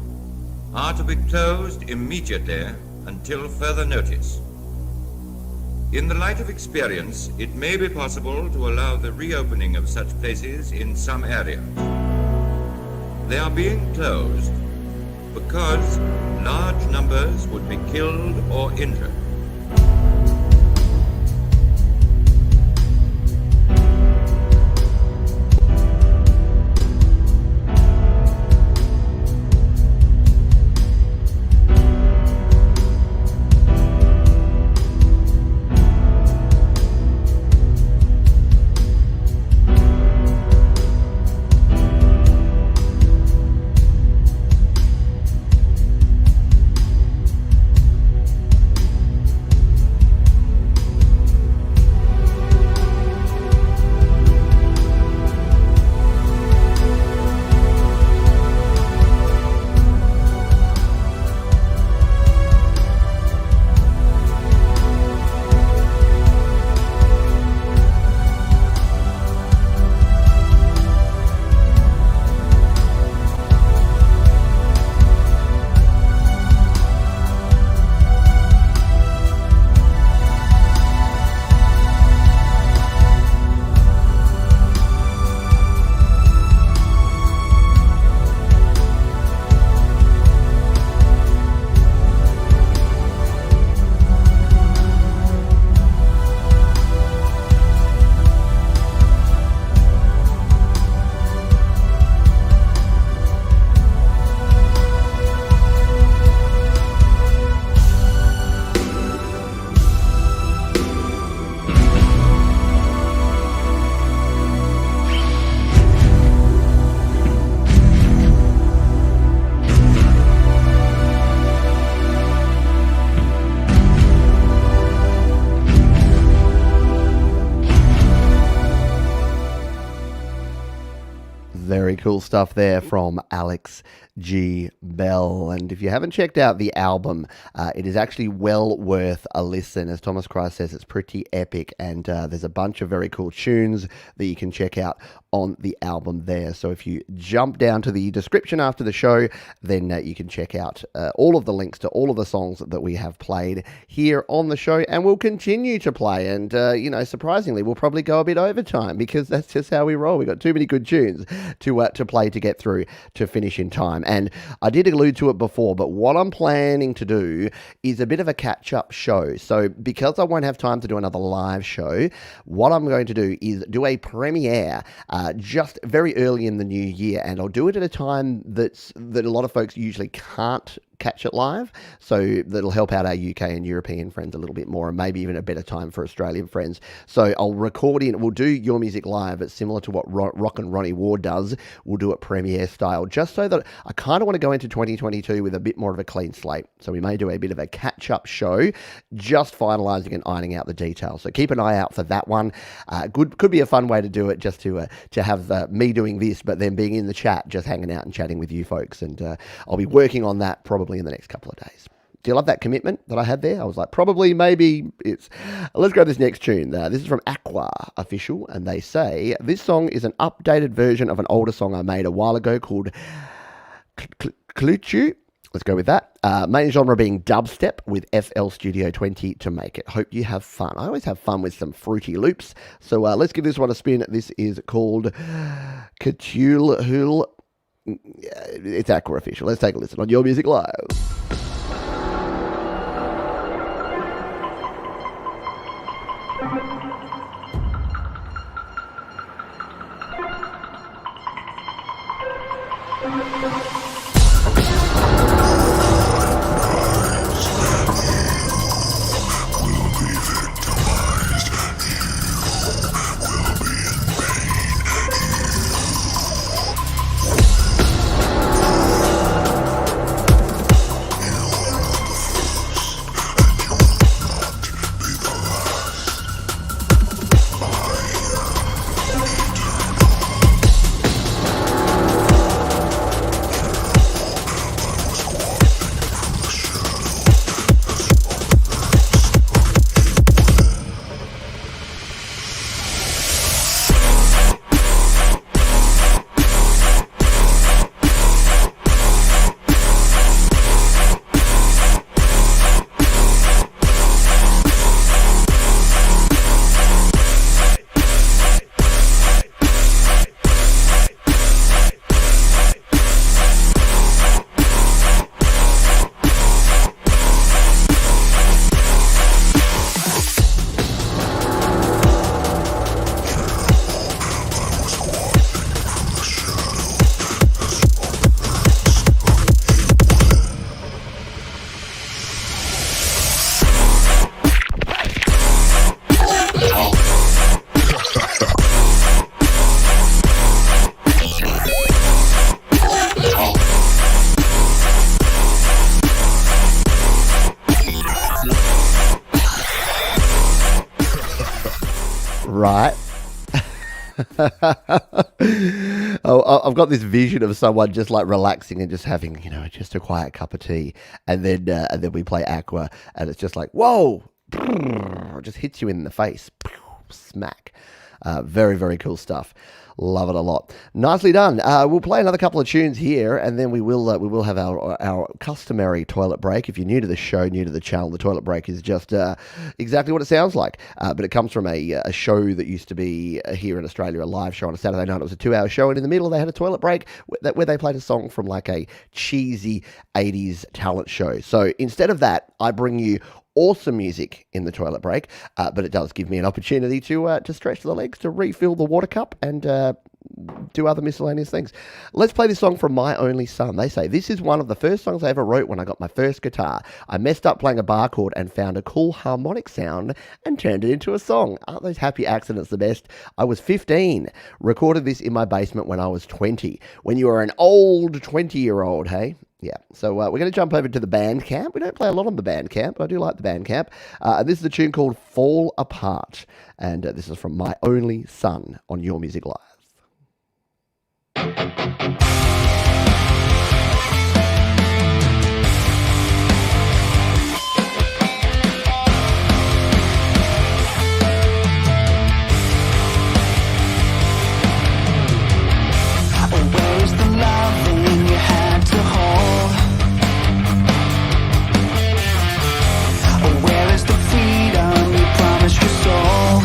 are to be closed immediately until further notice. In the light of experience, it may be possible to allow the reopening of such places in some areas. They are being closed because large numbers would be killed or injured. Very cool stuff there from Alex G. Bell. And if you haven't checked out the album, it is actually well worth a listen. As Thomas Christ says, it's pretty epic, and there's a bunch of very cool tunes that you can check out on the album there. So if you jump down to the description after the show, then you can check out all of the links to all of the songs that we have played here on the show, and we'll continue to play. And, surprisingly, we'll probably go a bit overtime because that's just how we roll. We've got too many good tunes to play to get through to finish in time. And I did allude to it before, but what I'm planning to do is a bit of a catch-up show. So because I won't have time to do another live show, what I'm going to do is do a premiere just very early in the new year, and I'll do it at a time that a lot of folks usually can't catch it live. So that'll help out our UK and European friends a little bit more, and maybe even a better time for Australian friends. So I'll record in, we'll do Your Music Live, but similar to what Rock and Ronnie Ward does, we'll do it premiere style, just so that I kind of want to go into 2022 with a bit more of a clean slate. So we may do a bit of a catch-up show, just finalising and ironing out the details. So keep an eye out for that one. Could be a fun way to do it, just to have me doing this, but then being in the chat, just hanging out and chatting with you folks. And I'll be working on that probably in the next couple of days. Do you love that commitment that I had there? I was like, probably, maybe it's... Let's go to this next tune. This is from Aqua Official, and they say, this song is an updated version of an older song I made a while ago called Cluchu. Let's go with that. Main genre being dubstep with FL Studio 20 to make it. Hope you have fun. I always have fun with some fruity loops. So let's give this one a spin. This is called Cthulhu. It's Aqua Official. Let's take a listen on Your Music Live. Right. I've got this vision of someone just like relaxing and just having, just a quiet cup of tea, and then we play Aqua, and it's just like, whoa, it just hits you in the face, smack. Very, very cool stuff. Love it a lot. Nicely done. We'll play another couple of tunes here, and then we will have our customary toilet break. If you're new to the show, new to the channel, the toilet break is just exactly what it sounds like. But it comes from a show that used to be here in Australia, a live show on a Saturday night. It was a 2-hour show, and in the middle they had a toilet break where they played a song from like a cheesy 80s talent show. So instead of that, I bring you awesome music in the toilet break, but it does give me an opportunity to stretch the legs, to refill the water cup, and do other miscellaneous things. Let's play this song from My Only Son. They say, this is one of the first songs I ever wrote when I got my first guitar. I messed up playing a bar chord and found a cool harmonic sound and turned it into a song. Aren't those happy accidents the best? I was 15. Recorded this in my basement when I was 20. When you are an old 20-year-old, hey? Yeah, so we're going to jump over to the Bandcamp. We don't play a lot on the Bandcamp, but I do like the Bandcamp. This is a tune called Fall Apart, and this is from My Only Son on Your Music Live. Where's the loving you had to hold? Where is the freedom you promised your soul?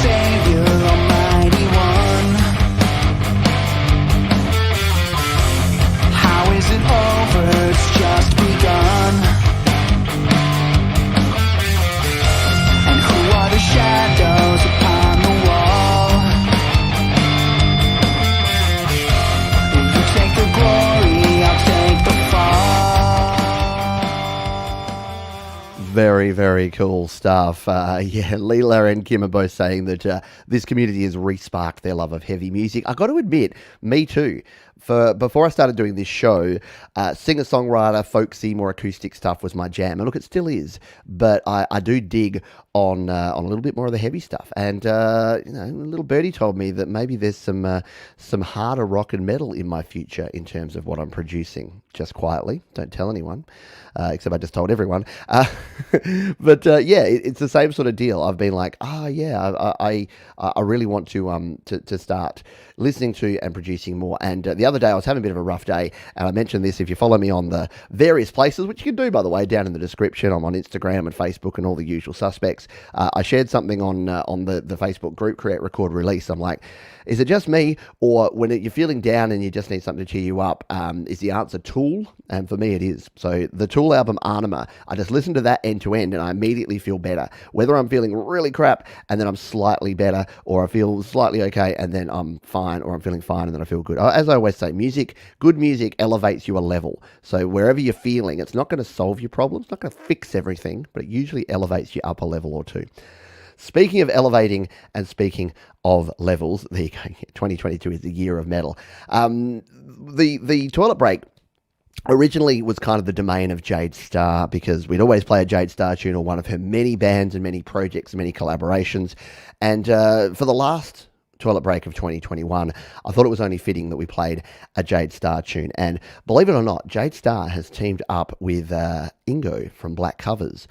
Savior, Almighty One. How is it over? It's just begun. And who are the shadows upon the wall? You take the glory, I'll take the fall. Very, very cool stuff. Leela and Kim are both saying that this community has re-sparked their love of heavy music. I got to admit, me too. Before I started doing this show, singer-songwriter, folksy, more acoustic stuff was my jam. And look, it still is. But I do dig on a little bit more of the heavy stuff. And little birdie told me that maybe there's some harder rock and metal in my future in terms of what I'm producing. Just quietly, don't tell anyone, except I just told everyone. But it's the same sort of deal. I've been like, I really want to start listening to and producing more. And the other day I was having a bit of a rough day, and I mentioned this. If you follow me on the various places, which you can do, by the way, down in the description, I'm on Instagram and Facebook and all the usual suspects. I shared something on the Facebook group, Create, Record, Release. I'm like, is it just me, or when you're feeling down and you just need something to cheer you up, is the answer Tool? And for me it is. So the Tool album Anima, I just listen to that end to end and I immediately feel better. Whether I'm feeling really crap and then I'm slightly better, or I feel slightly okay and then I'm fine, or I'm feeling fine and then I feel good. As I always say, good music elevates you a level. So wherever you're feeling, it's not going to solve your problems, not going to fix everything, but it usually elevates you up a level or two. Speaking of elevating and speaking of levels, there you go. 2022 is the year of metal. The Toilet Break originally was kind of the domain of Jade Starr, because we'd always play a Jade Starr tune or one of her many bands and many projects and many collaborations. And for the last Toilet Break of 2021, I thought it was only fitting that we played a Jade Starr tune. And believe it or not, Jade Starr has teamed up with Ingo from Black Covers.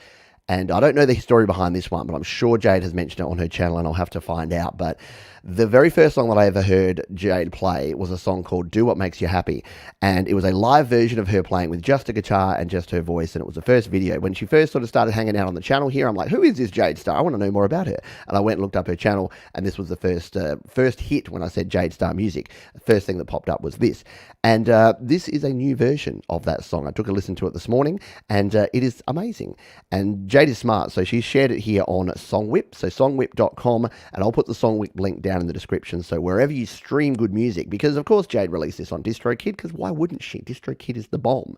And I don't know the story behind this one, but I'm sure Jade has mentioned it on her channel, and I'll have to find out. But the very first song that I ever heard Jade play was a song called Do What Makes You Happy. And it was a live version of her playing with just a guitar and just her voice. And it was the first video. When she first sort of started hanging out on the channel here, I'm like, who is this Jade Starr? I want to know more about her. And I went and looked up her channel, and this was the first hit when I said Jade Starr music. The first thing that popped up was this. And this is a new version of that song. I took a listen to it this morning, and it is amazing. And Jade is smart, so she's shared it here on Songwhip, so songwhip.com, and I'll put the Songwhip link down in the description, so wherever you stream good music, because of course Jade released this on DistroKid, because why wouldn't she? DistroKid is the bomb.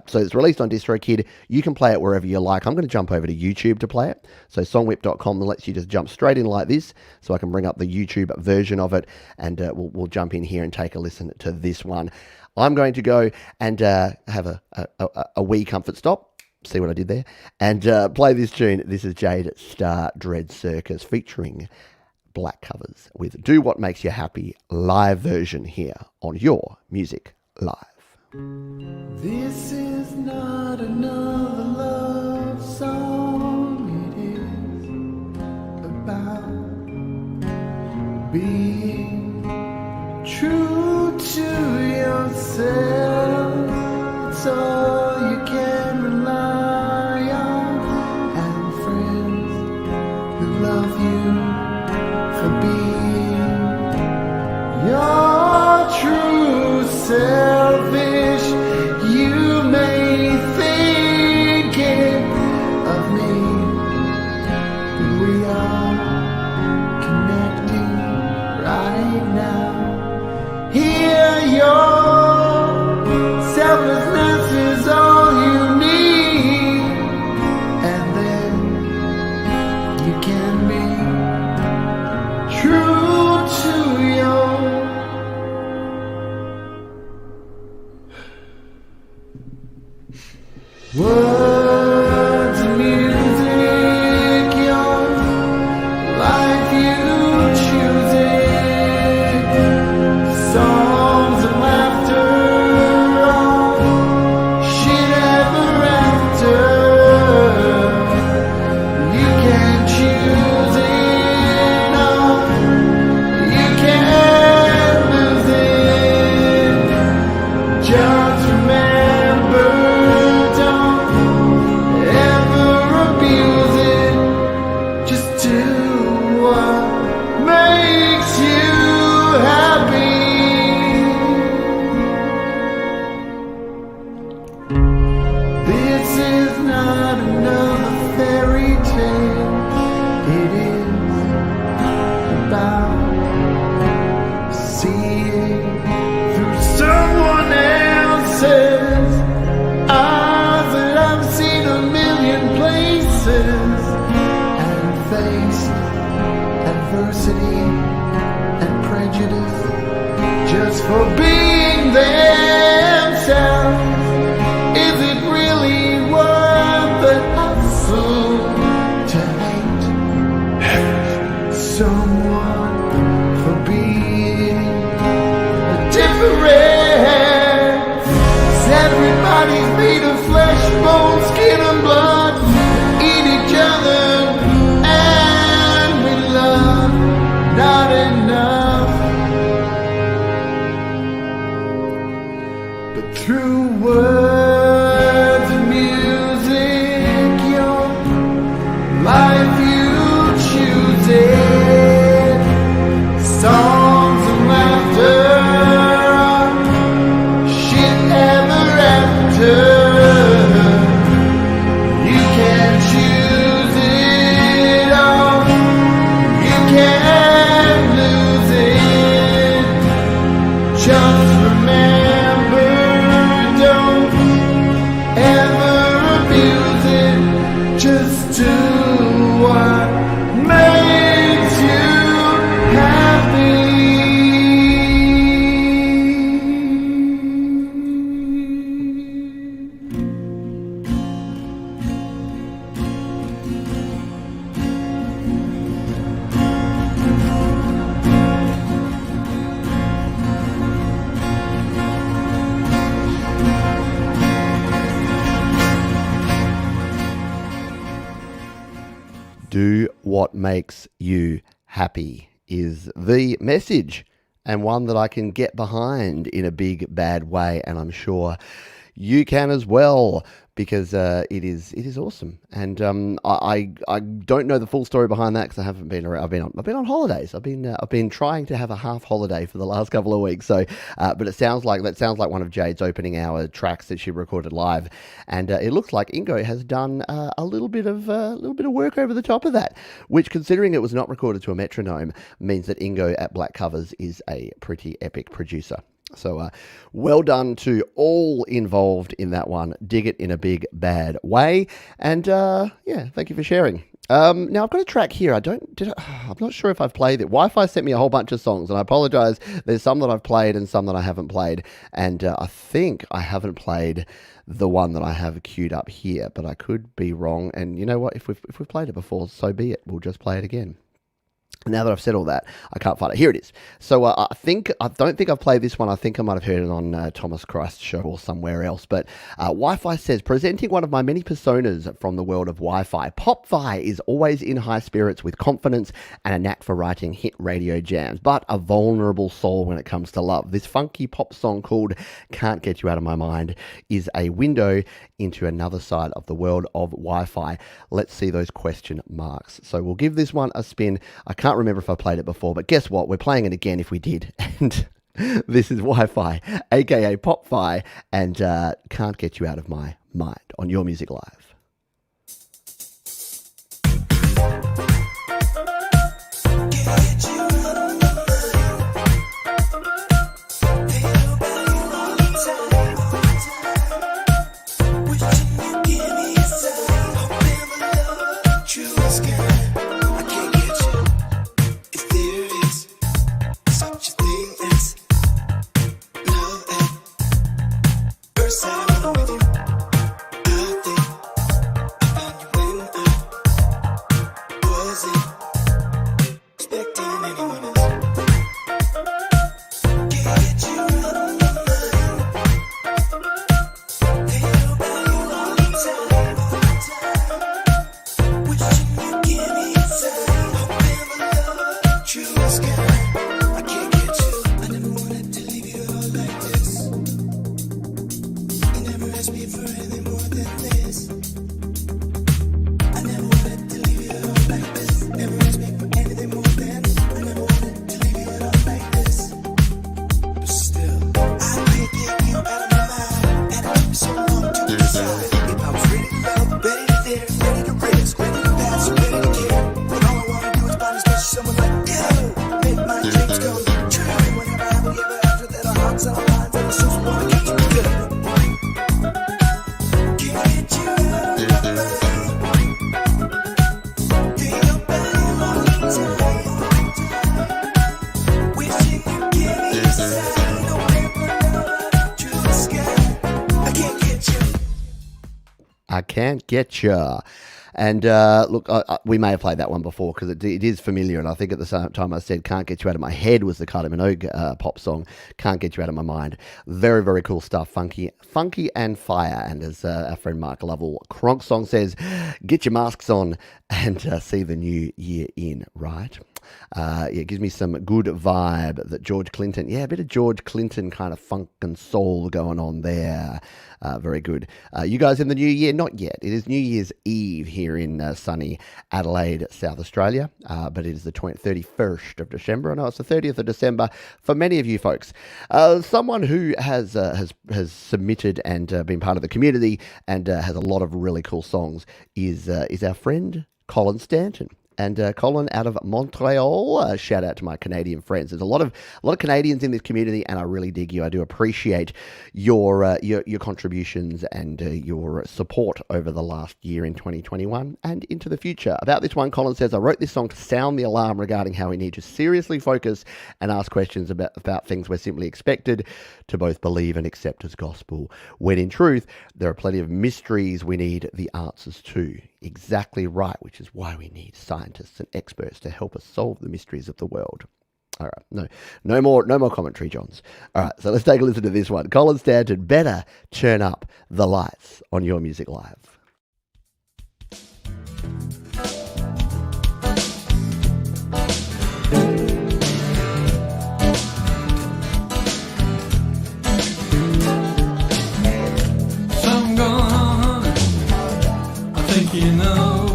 So it's released on DistroKid. You can play it wherever you like. I'm going to jump over to YouTube to play it, so songwhip.com lets you just jump straight in like this, so I can bring up the YouTube version of it, and we'll jump in here and take a listen to this one. I'm going to go and have a wee comfort stop. See what I did there? And play this tune. This is Jade Starr Dread Circus featuring Black Covers with Do What Makes You Happy live version here on Your Music Live. This is not another love song. It is about being true to yourself. It's all you can rely on, and friends who love you for being your true selfish. You may think it of me, but we are connecting right now. Here, your selflessness is all you need, and then you can be true to your words and music, your life you choose it. prejudice just for being themselves? Is it really worth the hassle to hate someone for being different? 'Cause everybody's made of flesh, bone, skin and blood. We eat each other and we love not enough. But through words and music, your life you choose it. Songs and laughter, shit ever after. You can choose it all, you can't lose it. Just remember, don't ever abuse it. Just do what makes you happy. Do what makes you happy is the message, and one that I can get behind in a big bad way, and I'm sure you can as well, because it is awesome. And I don't know the full story behind that because I haven't been around. I've been on holidays. I've been trying to have a half holiday for the last couple of weeks. So, but it sounds like one of Jade's opening hour tracks that she recorded live, and it looks like Ingo has done a little bit of work over the top of that, which, considering it was not recorded to a metronome, means that Ingo at Black Covers is a pretty epic producer. So well done to all involved in that one. Dig it in a big bad way. And yeah, thank you for sharing. Now I've got a track here. I'm not sure if I've played it. Wi-Fi sent me a whole bunch of songs, and I apologize. There's some that I've played and some that I haven't played. And I think I haven't played the one that I have queued up here, but I could be wrong. And you know what? If we've played it before, so be it. We'll just play it again. Now that I've said all that, I can't find it. Here it is. So I don't think I've played this one. I think I might have heard it on Thomas Christ's show or somewhere else. But Wi-Fi says, presenting one of my many personas from the world of Wi-Fi, Pop-Fi is always in high spirits with confidence and a knack for writing hit radio jams, but a vulnerable soul when it comes to love. This funky pop song called Can't Get You Out of My Mind is a window into another side of the world of Wi-Fi. Let's see those question marks. So we'll give this one a spin. I can't remember if I played it before, but guess what? We're playing it again if we did. And this is Wi-Fi, aka Pop-Fi, and Can't Get You Out of My Mind on Your Music Live. Someone like you, make my dream I Can't Get Ya. And look, we may have played that one before because it is familiar. And I think at the same time I said Can't Get You Out of My Head was the Kylie Minogue pop song. Can't Get You Out of My Mind. Very, very cool stuff. Funky and fire. And as our friend Mark Lovell Kronk song says, get your masks on and see the new year in, right? It gives me some good vibe that George Clinton, a bit of George Clinton kind of funk and soul going on there. Very good. You guys in the new year? Not yet. It is New Year's Eve here in sunny Adelaide, South Australia, but it is the 31st of December. I know it's the 30th of December for many of you folks. Someone who has submitted and been part of the community and has a lot of really cool songs is our friend Colin Stanton. And Colin out of Montreal, shout out to my Canadian friends. There's a lot of Canadians in this community, and I really dig you. I do appreciate your contributions and your support over the last year in 2021 and into the future. About this one, Colin says, I wrote this song to sound the alarm regarding how we need to seriously focus and ask questions about things we're simply expected to both believe and accept as gospel, when in truth, there are plenty of mysteries we need the answers to. Exactly right, which is why we need scientists and experts to help us solve the mysteries of the world. All right, no more commentary, Johns. All right, so let's take a listen to this one. Colin Stanton, Better Turn Up the Lights on Your Music Live. Something going on, I think you know.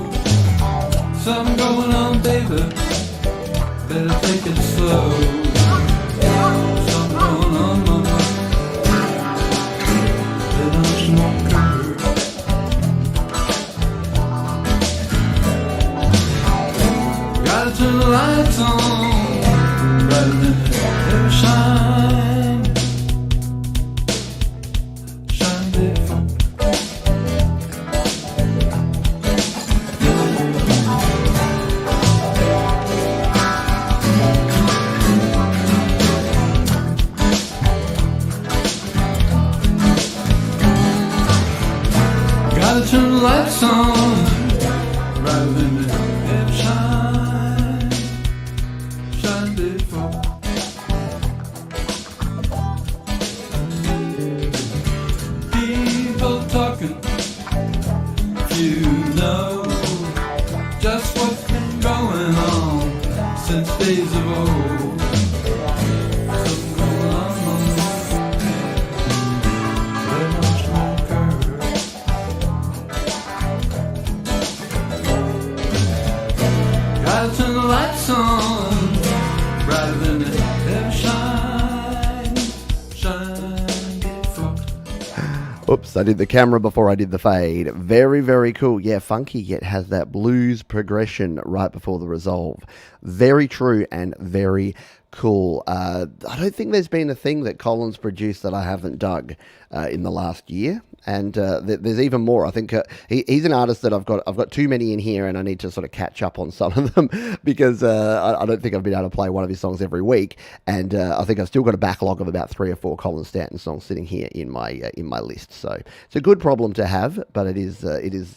Something going on, baby, better take it slow. Something going on, mama, better smoke her. Gotta turn the lights on, brighter than they ever shine. Shine, baby. Turn the lights on, brighter than they ever shine. Shine before. People talking, you know just what's been going on since days of old. Something going on, very much more curve. Gotta turn the lights on, brighter than they ever shine. Shine before. Oops, I did the camera before I did the fade. Very, very cool. Yeah, funky, yet has that blues progression right before the resolve. Very true and very cool. I don't think there's been a thing that Colin's produced that I haven't dug in the last year. And there's even more. I think he's an artist that I've got too many in here, and I need to sort of catch up on some of them because I don't think I've been able to play one of his songs every week. And I think I've still got a backlog of about 3 or 4 Colin Stanton songs sitting here in my list. So it's a good problem to have, but it is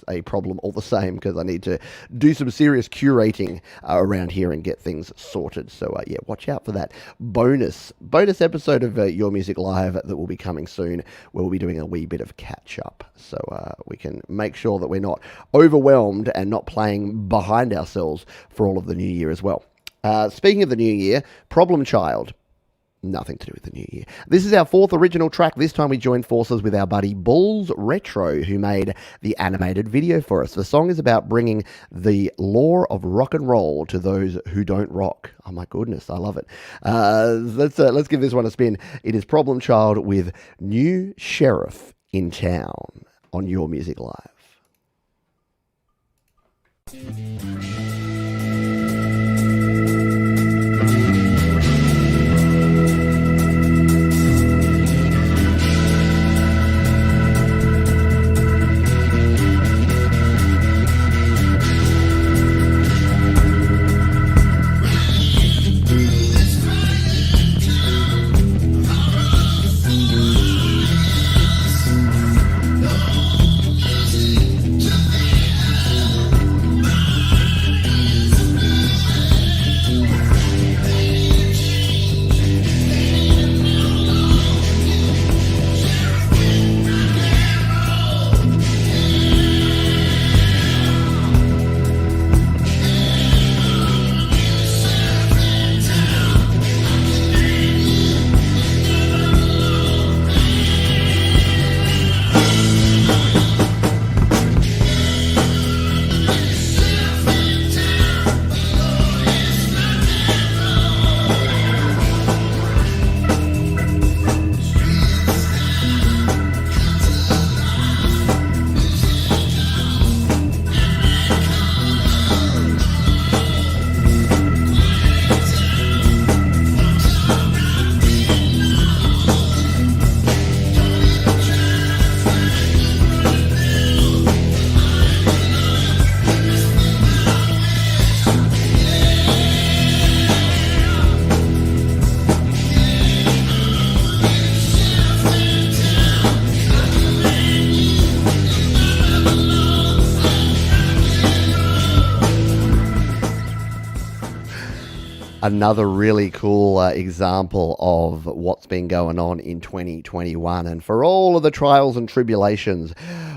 a problem all the same because I need to do some serious curating around here and get things sorted. So yeah, watch out for that bonus episode of Your Music Live that will be coming soon, where we'll be doing a wee bit of catch up, so we can make sure that we're not overwhelmed and not playing behind ourselves for all of the new year as well. Speaking of the new year, Problem Child. Nothing to do with the new year. This is our 4th original track. This time we joined forces with our buddy Bulls Retro, who made the animated video for us. The song is about bringing the law of rock and roll to those who don't rock. Oh my goodness, I love it. Let's give this one a spin. It is Problem Child with New Sheriff in Town on Your Music Live. Another really cool example of what's been going on in 2021, and for all of the trials and tribulations,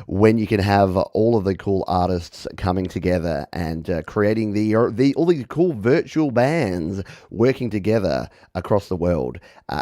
when you can have all of the cool artists coming together and creating all these cool virtual bands working together across the world,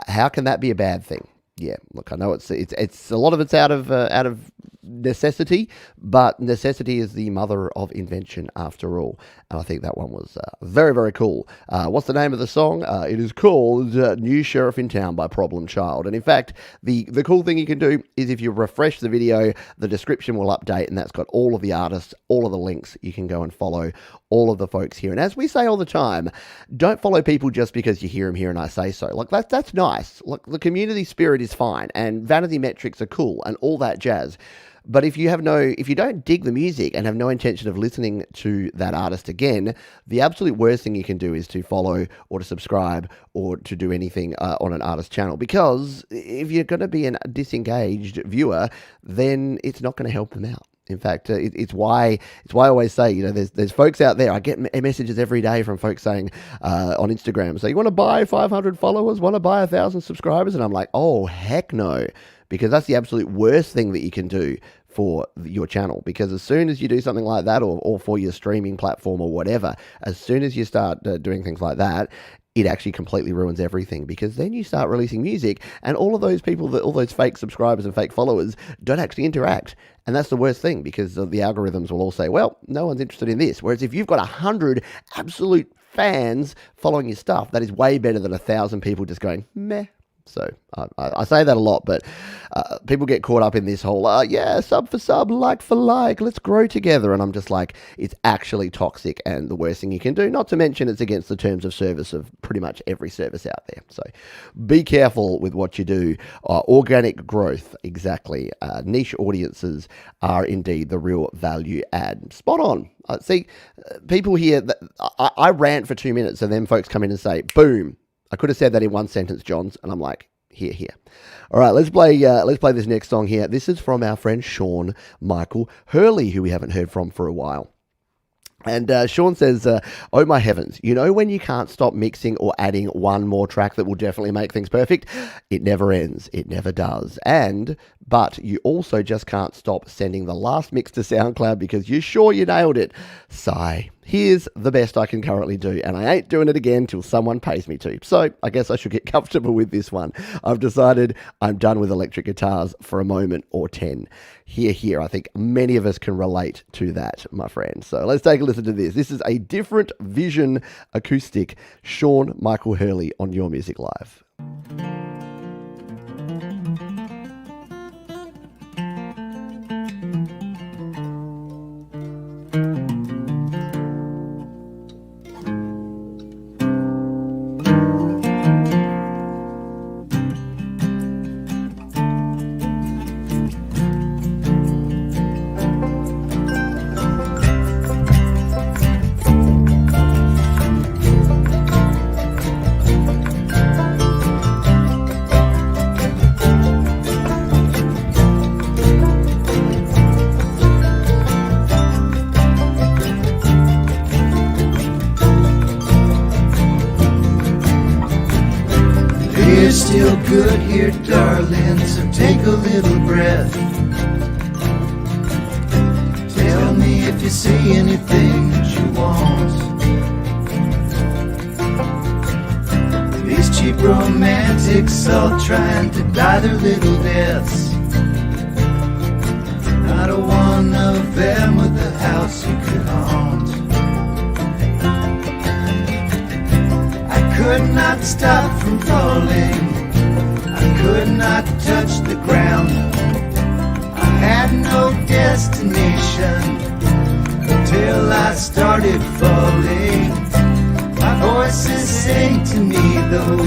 how can that be a bad thing? Yeah, look, I know it's a lot of it's out of necessity, but necessity is the mother of invention after all. And I think that one was very, very cool. What's the name of the song? It is called New Sheriff in Town by Problem Child. And in fact, the cool thing you can do is if you refresh the video, the description will update, and that's got all of the artists, all of the links. You can go and follow all of the folks here. And as we say all the time, don't follow people just because you hear them here and I say so. Like that's nice. Look, the community spirit is fine, and vanity metrics are cool and all that jazz. But if you don't dig the music and have no intention of listening to that artist again, the absolute worst thing you can do is to follow or to subscribe or to do anything on an artist channel. Because if you're going to be a disengaged viewer, then it's not going to help them out. In fact, it's why I always say, there's folks out there. I get messages every day from folks saying on Instagram, so you want to buy 500 followers, want to buy 1,000 subscribers? And I'm like, oh, heck no. Because that's the absolute worst thing that you can do for your channel. Because as soon as you do something like that, or for your streaming platform or whatever, as soon as you start doing things like that, it actually completely ruins everything, because then you start releasing music and all of those people, all those fake subscribers and fake followers don't actually interact. And that's the worst thing, because the algorithms will all say, well, no one's interested in this. Whereas if you've got 100 absolute fans following your stuff, that is way better than 1,000 people just going, meh. So I say that a lot, but people get caught up in this whole, sub for sub, like for like, let's grow together. And I'm just like, it's actually toxic and the worst thing you can do. Not to mention it's against the terms of service of pretty much every service out there. So be careful with what you do. Organic growth, exactly. Niche audiences are indeed the real value add. Spot on. See, people here, I rant for 2 minutes and then folks come in and say, boom. I could have said that in one sentence, Johns, and I'm like, here. All right, let's play this next song here. This is from our friend Sean Michael Hurley, who we haven't heard from for a while. And Sean says, oh my heavens, when you can't stop mixing or adding one more track that will definitely make things perfect? It never ends. It never does. But you also just can't stop sending the last mix to SoundCloud because you're sure you nailed it. Sigh. Here's the best I can currently do, and I ain't doing it again till someone pays me to. So I guess I should get comfortable with this one. I've decided I'm done with electric guitars for a moment or 10. Here. I think many of us can relate to that, my friend. So let's take a listen to this. This is a Different Vision acoustic, Sean Michael Hurley on Your Music Live. Still good here, darling, so take a little breath. Tell me if you see anything that you want. These cheap romantics all trying to die their little deaths. Not a one of them with a house you could haunt. I could not stop from falling, I could not touch the ground. I had no destination until I started falling. My voices sing to me though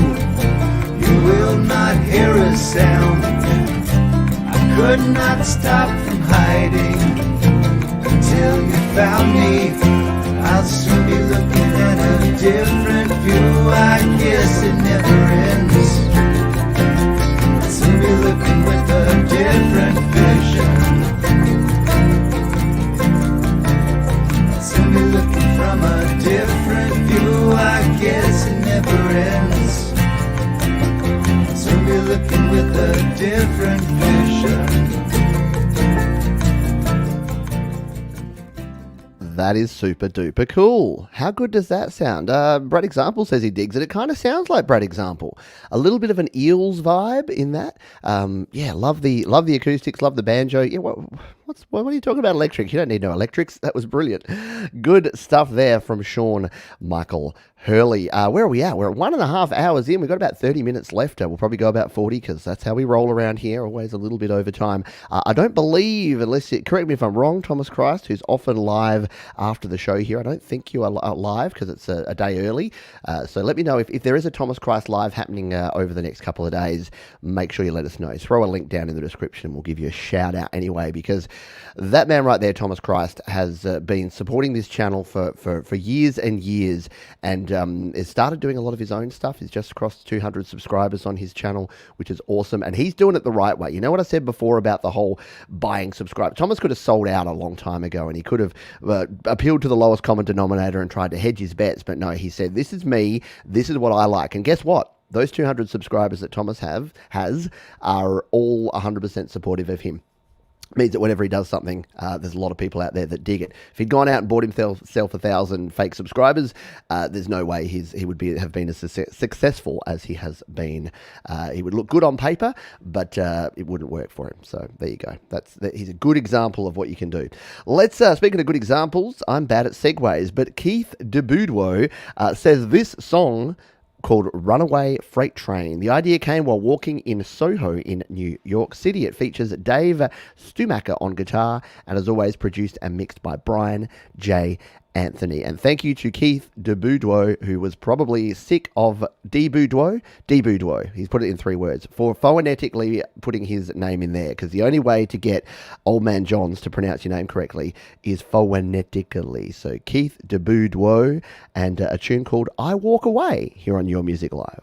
you will not hear a sound. I could not stop from hiding until you found me. I'll soon be looking at a different view. I guess it never ends. I'll soon be looking with a different vision. I'll soon be looking from a different view. I guess it never ends. different vision. That is super duper cool. How good does that sound? Brad Example says he digs it. It kind of sounds like Brad Example. A little bit of an Eels vibe in that. Yeah, love the acoustics, love the banjo. Yeah, what are you talking about electric? You don't need no electrics. That was brilliant. Good stuff there from Sean Michael Hurley. Where are we at? We're at 1.5 hours in. We've got about 30 minutes left. We'll probably go about 40 because that's how we roll around here, always a little bit over time. I don't believe, correct me if I'm wrong, Thomas Christ, who's often live after the show here. I don't think you are live because it's a day early. So let me know if there is a Thomas Christ live happening over the next couple of days. Make sure you let us know. Throw a link down in the description. We'll give you a shout out anyway, because that man right there, Thomas Christ, has been supporting this channel for years and years, and has started doing a lot of his own stuff. He's just crossed 200 subscribers on his channel, which is awesome, and he's doing it the right way. You know what I said before about the whole buying subscribers? Thomas could have sold out a long time ago, and he could have appealed to the lowest common denominator and tried to hedge his bets, but no, he said, this is me, this is what I like, and guess what? Those 200 subscribers that Thomas has are all 100% supportive of him. Means that whenever he does something, there's a lot of people out there that dig it. If he'd gone out and bought himself 1,000 fake subscribers, there's no way he would have been as successful as he has been. He would look good on paper, but it wouldn't work for him. So there you go. He's a good example of what you can do. Let's speaking of good examples, I'm bad at segues, but Keith DeBoudreau says this song called Runaway Freight Train. The idea came while walking in Soho in New York City. It features Dave Stumacher on guitar and is always produced and mixed by Brian J. Anthony. And thank you to Keith DeBoudreau, who was probably sick of DeBoudreau. He's put it in 3 words, for phonetically putting his name in there, because the only way to get Old Man Johns to pronounce your name correctly is phonetically. So Keith DeBoudreau, and a tune called I Walk Away here on Your Music Live.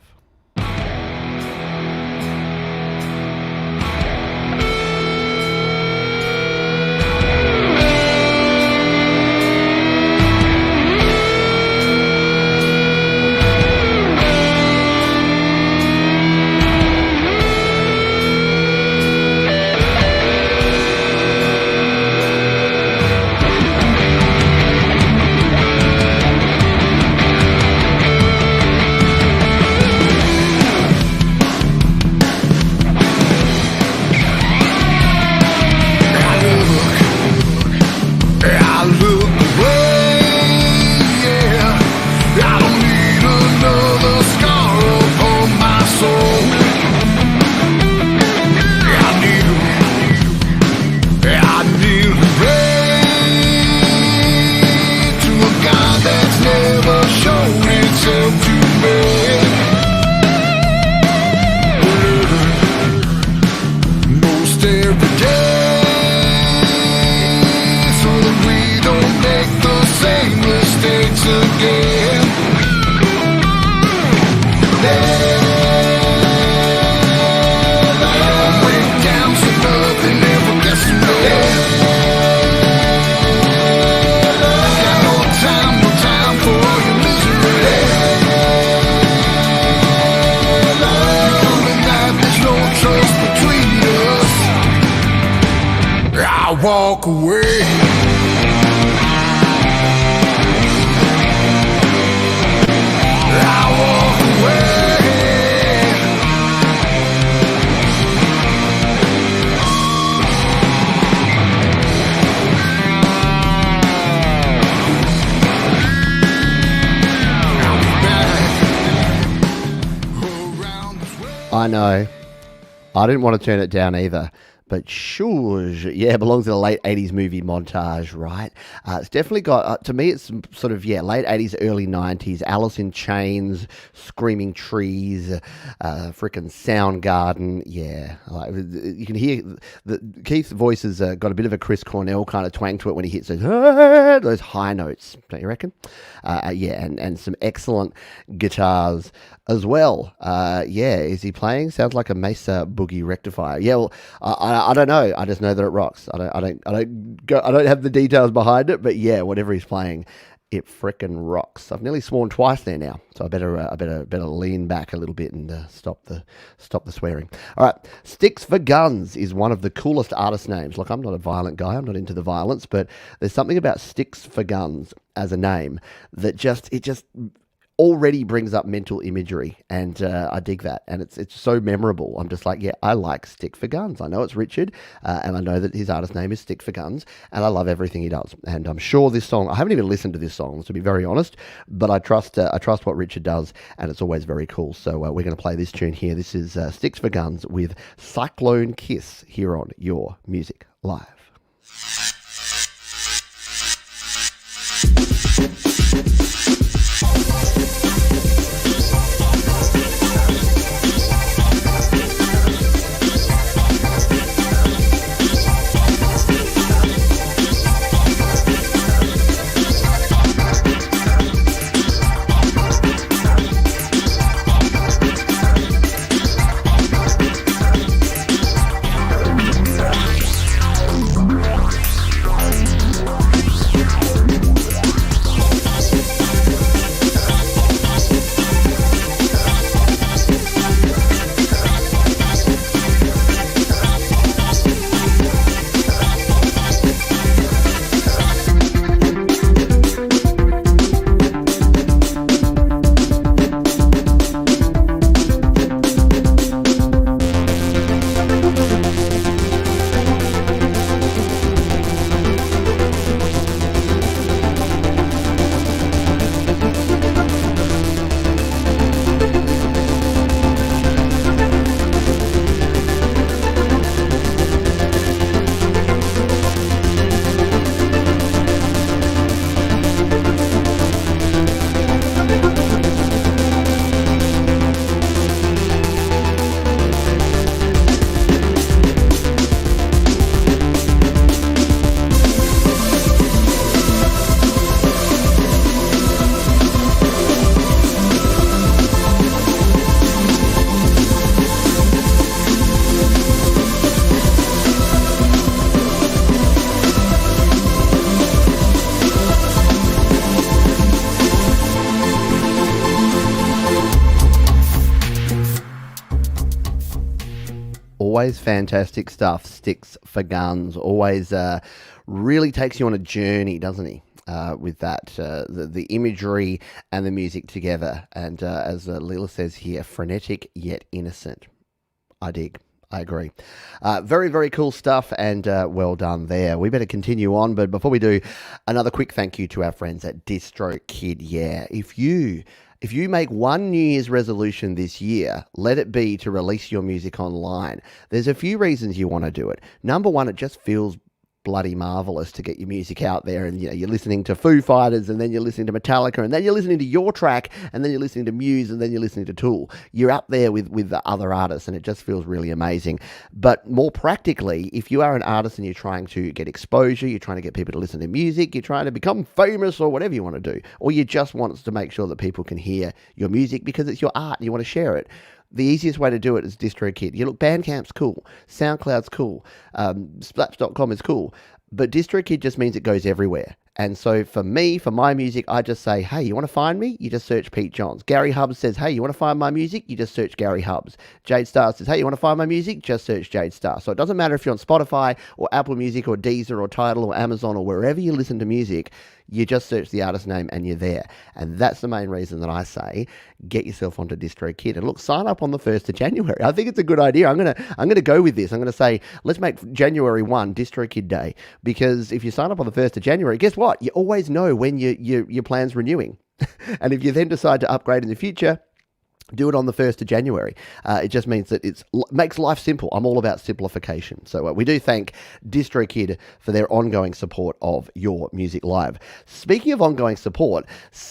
Walk away. I walk away. I know. I didn't want to turn it down either. But Shush, yeah, belongs in a late 80s movie montage, right? It's definitely got, to me, it's sort of, late 80s, early 90s, Alice in Chains, Screaming Trees, frickin' Soundgarden, yeah. Like, you can hear, Keith's voice has got a bit of a Chris Cornell kind of twang to it when he hits those high notes, don't you reckon? And some excellent guitars as well. Is he playing? Sounds like a Mesa Boogie rectifier. Yeah, well, I don't know. I just know that it rocks. I don't have the details behind it, but yeah, whatever he's playing, It frickin' rocks. I've nearly sworn twice there now, so I better lean back a little bit and stop the swearing. All right, Sticks for Guns is one of the coolest artist names. Like, I'm not a violent guy, I'm not into the violence, but there's something about Sticks for Guns as a name that just already brings up mental imagery, and I dig that, and it's so memorable. I'm just like, yeah, I like Stick for Guns. I know it's Richard, and I know that his artist name is Stick for Guns, and I love everything he does. And I'm sure this song, I haven't even listened to this song, to be very honest, but I trust what Richard does, and it's always very cool. So we're going to play this tune here. This is Sticks for Guns with Cyclone Kiss here on Your Music Live. Always fantastic stuff. Sticks for Guns. Always really takes you on a journey, doesn't he? With that, the imagery and the music together. And as Leela says here, frenetic yet innocent. I dig. I agree. Very, very cool stuff, and well done there. We better continue on, but before we do, another quick thank you to our friends at DistroKid. Yeah, if you make one New Year's resolution this year, let it be to release your music online. There's a few reasons you want to do it. Number one, it just feels bloody marvelous to get your music out there, and you're listening to Foo Fighters, and then you're listening to Metallica, and then you're listening to your track, and then you're listening to Muse, and then you're listening to Tool. You're up there with the other artists, and it just feels really amazing. But more practically, if you are an artist and you're trying to get exposure, you're trying to get people to listen to music, you're trying to become famous or whatever you want to do, or you just want to make sure that people can hear your music because it's your art and you want to share it, the easiest way to do it is DistroKid. You look, Bandcamp's cool, SoundCloud's cool, Splash.com is cool, but DistroKid just means it goes everywhere. And so for me, for my music, I just say, hey, you want to find me? You just search Pete Johns. Gary Hubbs says, hey, you want to find my music? You just search Gary Hubbs. Jade Star says, hey, you want to find my music? Just search Jade Star. So it doesn't matter if you're on Spotify or Apple Music or Deezer or Tidal or Amazon or wherever you listen to music, you just search the artist name and you're there. And that's the main reason that I say, get yourself onto DistroKid. And look, sign up on the 1st of January. I think it's a good idea. I'm gonna go with this. I'm gonna say, let's make January 1 DistroKid Day. Because if you sign up on the 1st of January, guess what? You always know when your plan's renewing. And if you then decide to upgrade in the future, do it on the 1st of January. It just means that it makes life simple. I'm all about simplification. So we do thank DistroKid for their ongoing support of Your Music Live. Speaking of ongoing support,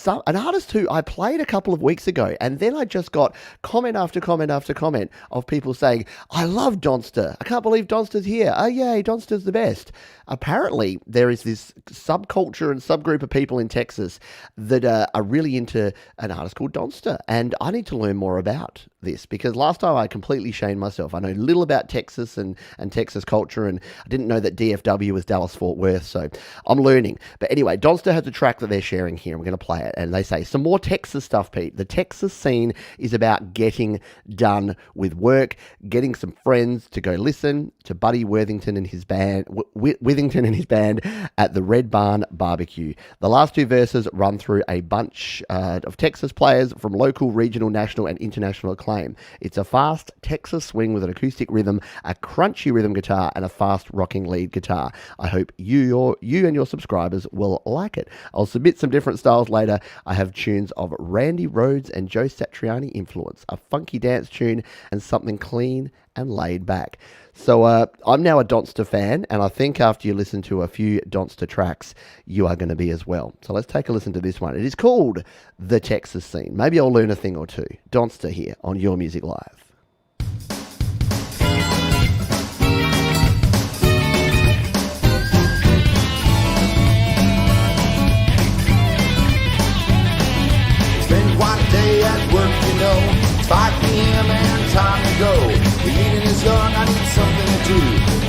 an artist who I played a couple of weeks ago, and then I just got comment after comment after comment of people saying, I love Donster. I can't believe Donster's here. Oh, yay, Donster's the best. Apparently, there is this subculture and subgroup of people in Texas that are really into an artist called Donster, and I need to learn learn more about this, because last time I completely shamed myself. I know little about Texas and Texas culture, and I didn't know that DFW was Dallas-Fort Worth, so I'm learning. But anyway, Donster has a track that they're sharing here, and we're going to play it, and they say, some more Texas stuff, Pete. The Texas scene is about getting done with work, getting some friends to go listen to Buddy Worthington and his band, Withington and his band at the Red Barn Barbecue. The last two verses run through a bunch of Texas players from local, regional, national, and international acclaim. It's a fast Texas swing with an acoustic rhythm, a crunchy rhythm guitar, and a fast rocking lead guitar. I hope you and your subscribers will like it. I'll submit some different styles later. I have tunes of Randy Rhoads and Joe Satriani influence, a funky dance tune, and something clean and laid back. So I'm now a Donster fan, and I think after you listen to a few Donster tracks, you are going to be as well. So let's take a listen to this one. It is called The Texas Scene. Maybe I'll learn a thing or two. Donster here on Your Music Live. It's been quite a day at work, you know. It's 5 p.m. and time to go. The evening is done, I need something to do.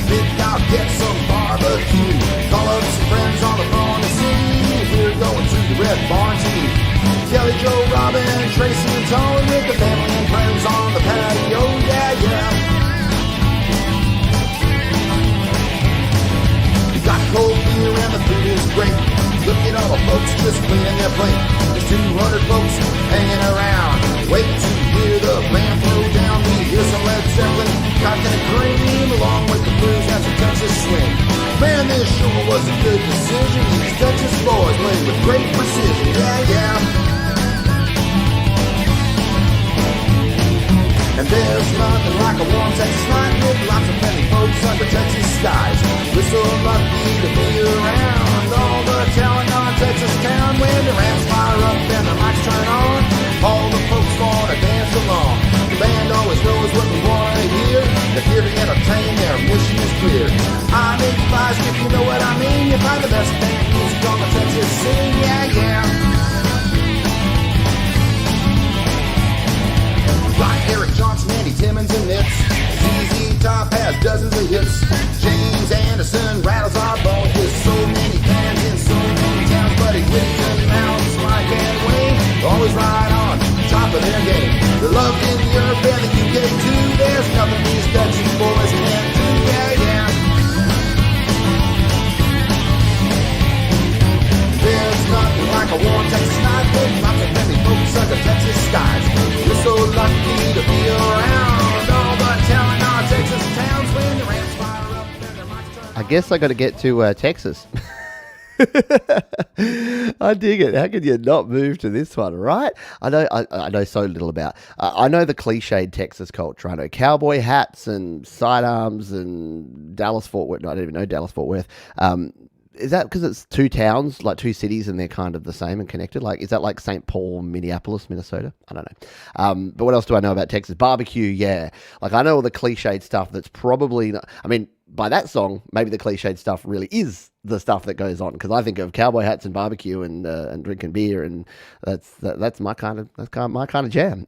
Think I'll get some barbecue. Call up some friends on the phone and see. We're going to the Red Barn to eat. Kelly, Joe, Robin, Tracy, and Tony with the family and friends on the patio. Yeah, yeah. We got cold beer and the food is great. Look at all the folks just cleaning their plate. There's 200 folks hanging around, waiting to hear the band flow down. We hear some Led Zeppelin, Cotton and Cream, along with the blues and some Texas swing. Man, this sure was a good decision. These Texas boys play with great precision. Yeah, yeah. And there's nothing like a warm Texas night with lots of friendly folks under Texas skies. We're so lucky to be around all the talent on Texas town. When the ramps fire up and the lights turn on, all the folks wanna dance along. The band always knows what we wanna hear. They're here to entertain, their mission is clear. I make flies if you know what I mean. You find the best band music on the Texas scene. Yeah, yeah. Like Eric Johnson, Andy Timmons, and Nitz. ZZ Top has dozens of hits. James Anderson rattles our bones with so many fans in so many towns. Buddy Whittington, Mounds, Mike, and Wayne, always right on top of their game. They're loved in Europe and the UK too. There's nothing these Texas boys can't do. Yeah, yeah. There's nothing like a warm Texas night with lots of friendly folks under Texas skies. We're so lucky to be around all the talent on Texas towns when the ramps fire up and the mics turn. I guess I got to get to Texas. I dig it. How could you not move to this one, right? I know so little about. I know the cliched Texas culture. I know cowboy hats and sidearms and Dallas-Fort Worth. No, I don't even know Dallas-Fort Worth. Is that because it's two towns, like two cities, and they're kind of the same and connected? Like, is that like St. Paul, Minneapolis, Minnesota? I don't know. But what else do I know about Texas? Barbecue, yeah. Like, I know all the cliched stuff that's probably not, I mean, by that song, maybe the cliched stuff really is the stuff that goes on, because I think of cowboy hats and barbecue and drinking beer, and that's my kind of jam.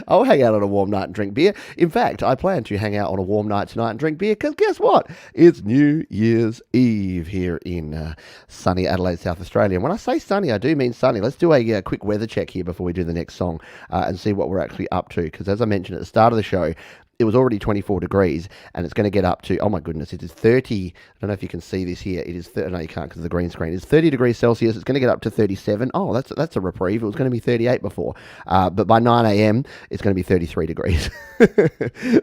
I'll hang out on a warm night and drink beer. In fact, I plan to hang out on a warm night tonight and drink beer, because guess what? It's New Year's Eve here in sunny Adelaide, South Australia. And when I say sunny, I do mean sunny. Let's do a quick weather check here before we do the next song and see what we're actually up to, because as I mentioned at the start of the show, it was already 24 degrees, and it's going to get up to, oh my goodness, it is 30. I don't know if you can see this here. It is, no, you can't because of the green screen. It's 30 degrees Celsius. It's going to get up to 37. Oh, that's a reprieve. It was going to be 38 before. But by 9 a.m., it's going to be 33 degrees.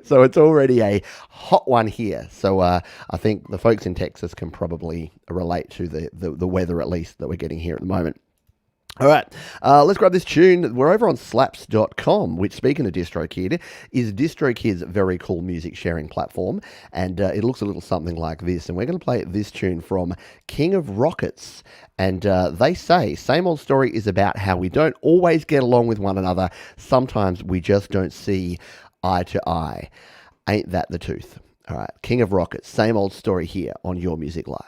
So it's already a hot one here. So I think the folks in Texas can probably relate to the weather, at least, that we're getting here at the moment. All right, let's grab this tune. We're over on slaps.com, which, speaking of DistroKid, is DistroKid's very cool music sharing platform, and it looks a little something like this, and we're going to play this tune from King of Rockets, and they say, same old story is about how we don't always get along with one another. Sometimes we just don't see eye to eye. Ain't that the truth? All right, King of Rockets, same old story here on Your Music Live.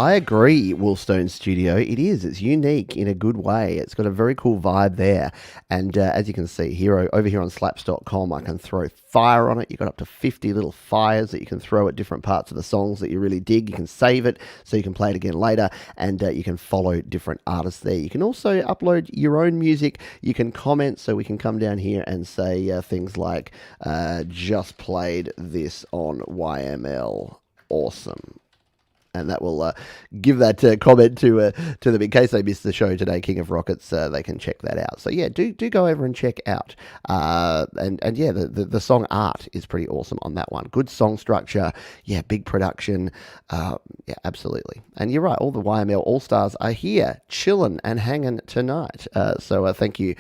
I agree, Woolstone Studio. It is. It's unique in a good way. It's got a very cool vibe there. And as you can see here, over here on slaps.com, I can throw fire on it. You've got up to 50 little fires that you can throw at different parts of the songs that you really dig. You can save it so you can play it again later, and you can follow different artists there. You can also upload your own music. You can comment, so we can come down here and say things like, just played this on YML. Awesome. And that will give that comment to them in case they missed the show today, King of Rockets. They can check that out. So yeah, do go over and check out. And yeah, the song art is pretty awesome on that one. Good song structure. Yeah, big production. Yeah, absolutely. And you're right. All the YML All Stars are here, chilling and hanging tonight. So thank you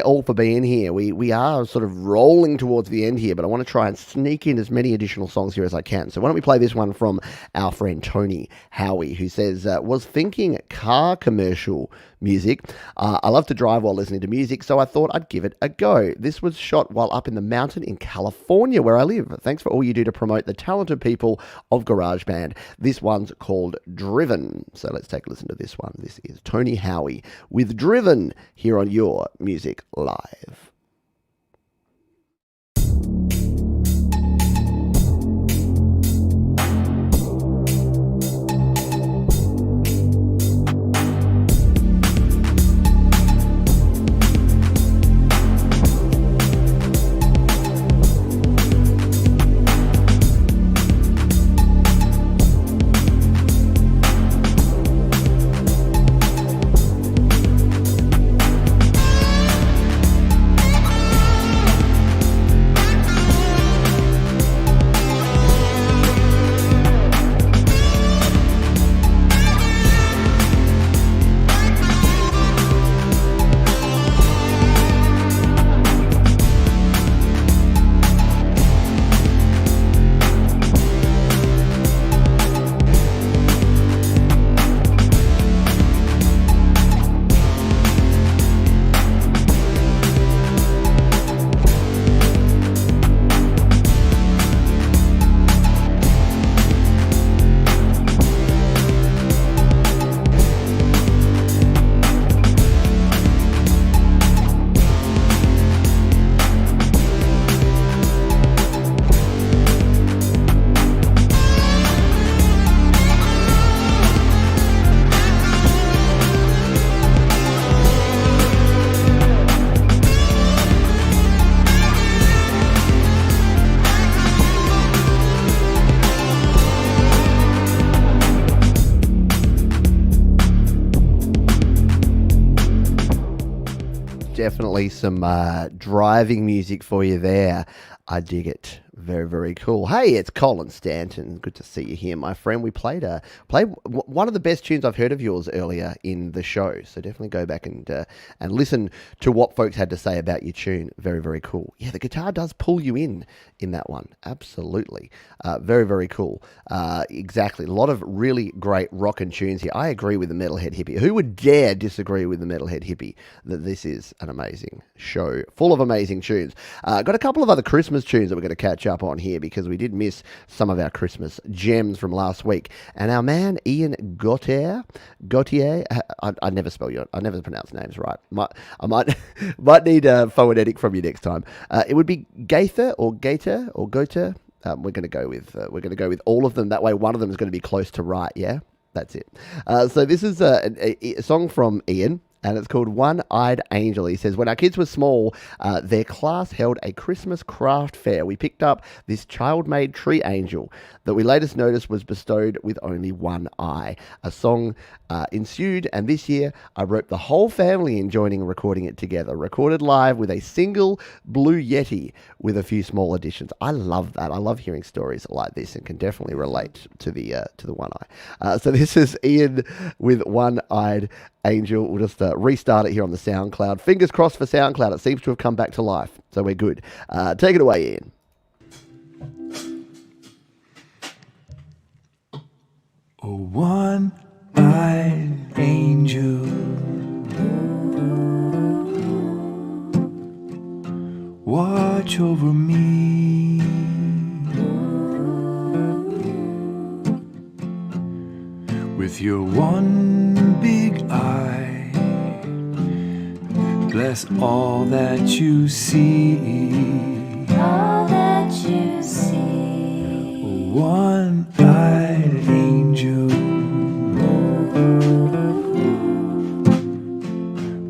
all for being here. We are sort of rolling towards the end here, but I want to try and sneak in as many additional songs here as I can. So why don't we play this one from our friend Tony Howie, who says, was thinking car commercial music. I love to drive while listening to music, so I thought I'd give it a go. This was shot while up in the mountain in California, where I live. Thanks for all you do to promote the talented people of GarageBand. This one's called Driven. So let's take a listen to this one. This is Tony Howie with Driven here on Your Music Live. Definitely some driving music for you there. I dig it. Very, very cool. Hey, it's Colin Stanton. Good to see you here, my friend. We played one of the best tunes I've heard of yours earlier in the show. So definitely go back and listen to what folks had to say about your tune. Very, very cool. Yeah, the guitar does pull you in that one. Absolutely. Very, very cool. Exactly. A lot of really great rockin' tunes here. I agree with the Metalhead Hippie. Who would dare disagree with the Metalhead Hippie that this is an amazing show full of amazing tunes? Got a couple of other Christmas tunes that we're going to catch up on here because we did miss some of our Christmas gems from last week. And our man Ian Gautier, I never pronounce names right. I might need a phonetic from you next time. It would be Gaither or Gator or Goethe. We're going to go with all of them. That way, one of them is going to be close to right. Yeah, that's it. So this is a song from Ian. And it's called One-Eyed Angel. He says, when our kids were small, their class held a Christmas craft fair. We picked up this child-made tree angel that we later noticed was bestowed with only one eye. A song ensued, and this year I roped the whole family in joining and recording it together. Recorded live with a single Blue Yeti with a few small additions. I love that. I love hearing stories like this and can definitely relate to the one eye. So this is Ian with One-Eyed Angel. We'll just restart it here on the SoundCloud. Fingers crossed for SoundCloud. It seems to have come back to life, so we're good. Take it away, Ian. A one-eyed angel watch over me, with with your one big eye. Bless all that you see. All that you see. One-eyed angel.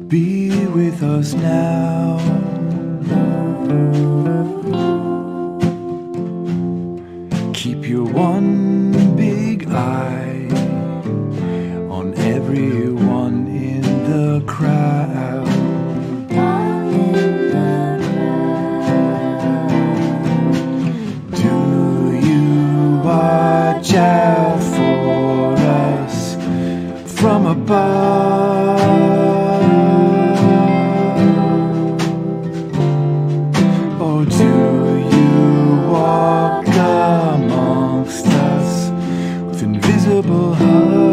Be with us now. Keep your one big eye on everyone in the crowd. Do you watch out for us from above? Or do you walk amongst us with invisible hugs?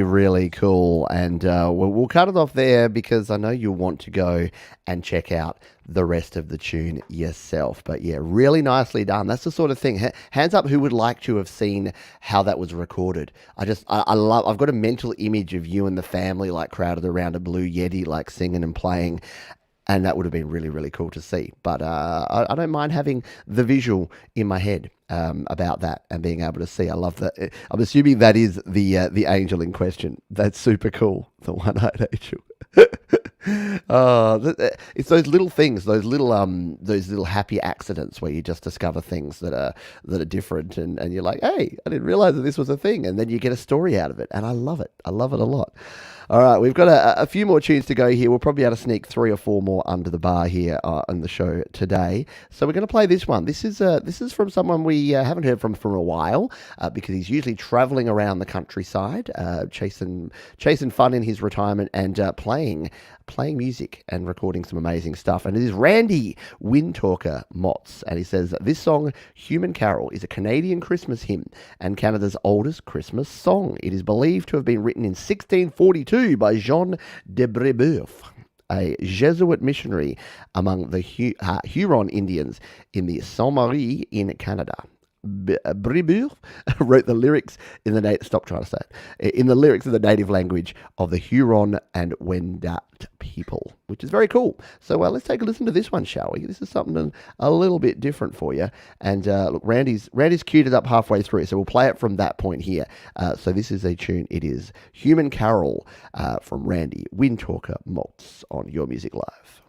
Really cool. And we'll cut it off there because I know you'll want to go and check out the rest of the tune yourself. But yeah, really nicely done. That's the sort of thing. Hands up who would like to have seen how that was recorded. I love, I've got a mental image of you and the family like crowded around a Blue Yeti, like singing and playing. And that would have been really, really cool to see. But I don't mind having the visual in my head about that and being able to see. I love that. I'm assuming that is the angel in question. That's super cool. The one-eyed angel. It's those little things, those little happy accidents where you just discover things that are different, and you're like, hey, I didn't realize that this was a thing, and then you get a story out of it, and I love it. I love it a lot. All right, we've got a few more tunes to go here. We'll probably be able to sneak 3 or 4 more under the bar here on the show today. So we're going to play this one. This is from someone we haven't heard from for a while because he's usually traveling around the countryside, chasing fun in his retirement and playing music and recording some amazing stuff. And it is Randy Windtalker Motts. And he says, this song, Human Carol, is a Canadian Christmas hymn and Canada's oldest Christmas song. It is believed to have been written in 1642 by Jean de Brébeuf, a Jesuit missionary among the Huron Indians in the Sainte-Marie in Canada. Brébeuf wrote the lyrics in the lyrics of the native language of the Huron and Wendat people, which is very cool. So let's take a listen to this one, shall we? This is something a little bit different for you. And look, Randy's queued it up halfway through, so we'll play it from that point here. So this is a tune. It is Human Carol from Randy Windtalker Motts on Your Music Live.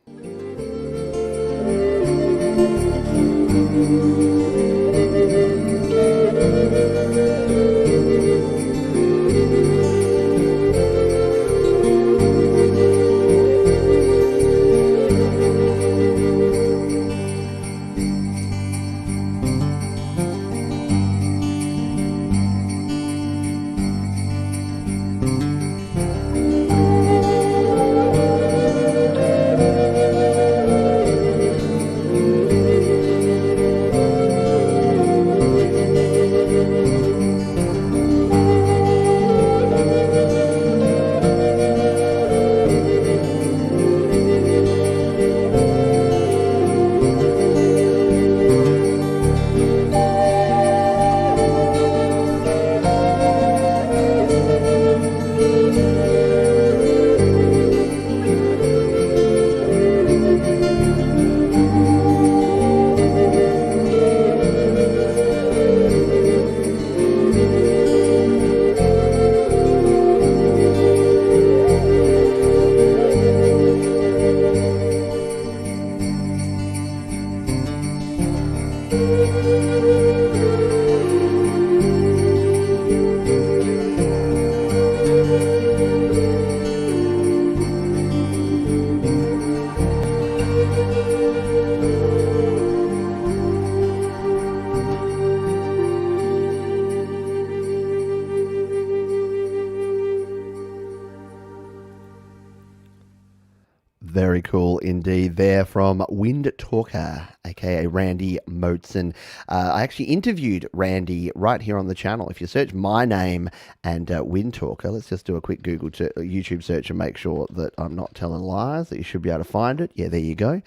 very cool indeed there from Wind Talker, aka Randy Moten. I actually interviewed Randy right here on the channel. If you search my name and Wind Talker, let's just do a quick YouTube search and make sure that I'm not telling lies, that you should be able to find it. Yeah, there you go.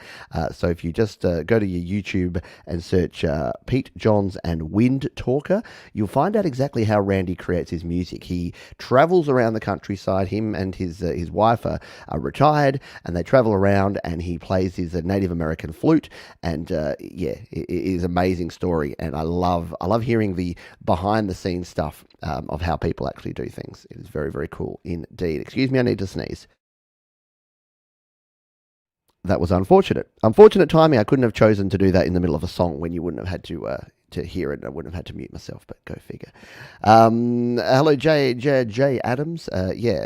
So if you just go to your YouTube and search Pete Johns and Wind Talker, you'll find out exactly how Randy creates his music. He travels around the countryside. Him and his wife are retired, and they travel around, and he plays his Native American flute, and it is an amazing story, and I love hearing the behind the scenes stuff of how people actually do things. It is very, very cool indeed. Excuse me, I need to sneeze. That was unfortunate. Unfortunate timing. I couldn't have chosen to do that in the middle of a song when you wouldn't have had to hear it, and I wouldn't have had to mute myself, but go figure. Hello, J Adams.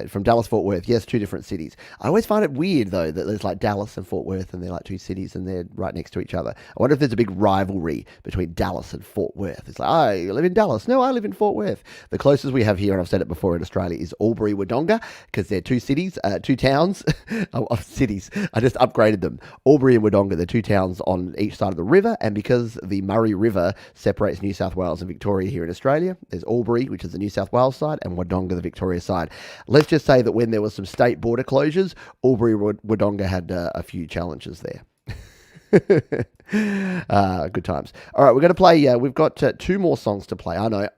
From Dallas, Fort Worth. Yes, 2 different cities. I always find it weird, though, that there's like Dallas and Fort Worth, and they're like 2 cities, and they're right next to each other. I wonder if there's a big rivalry between Dallas and Fort Worth. It's like, oh, you live in Dallas. No, I live in Fort Worth. The closest we have here, and I've said it before in Australia, is Albury-Wodonga, because they're 2 cities, 2 towns of cities. I just upgraded them. Albury and Wodonga, they're 2 towns on each side of the river, and because the Murray River separates New South Wales and Victoria here in Australia, there's Albury, which is the New South Wales side, and Wodonga, the Victoria side. Let's just say that when there was some state border closures, Albury-Wodonga had a few challenges there. Good times. All right, we're going to play, we've got 2 more songs to play. I know,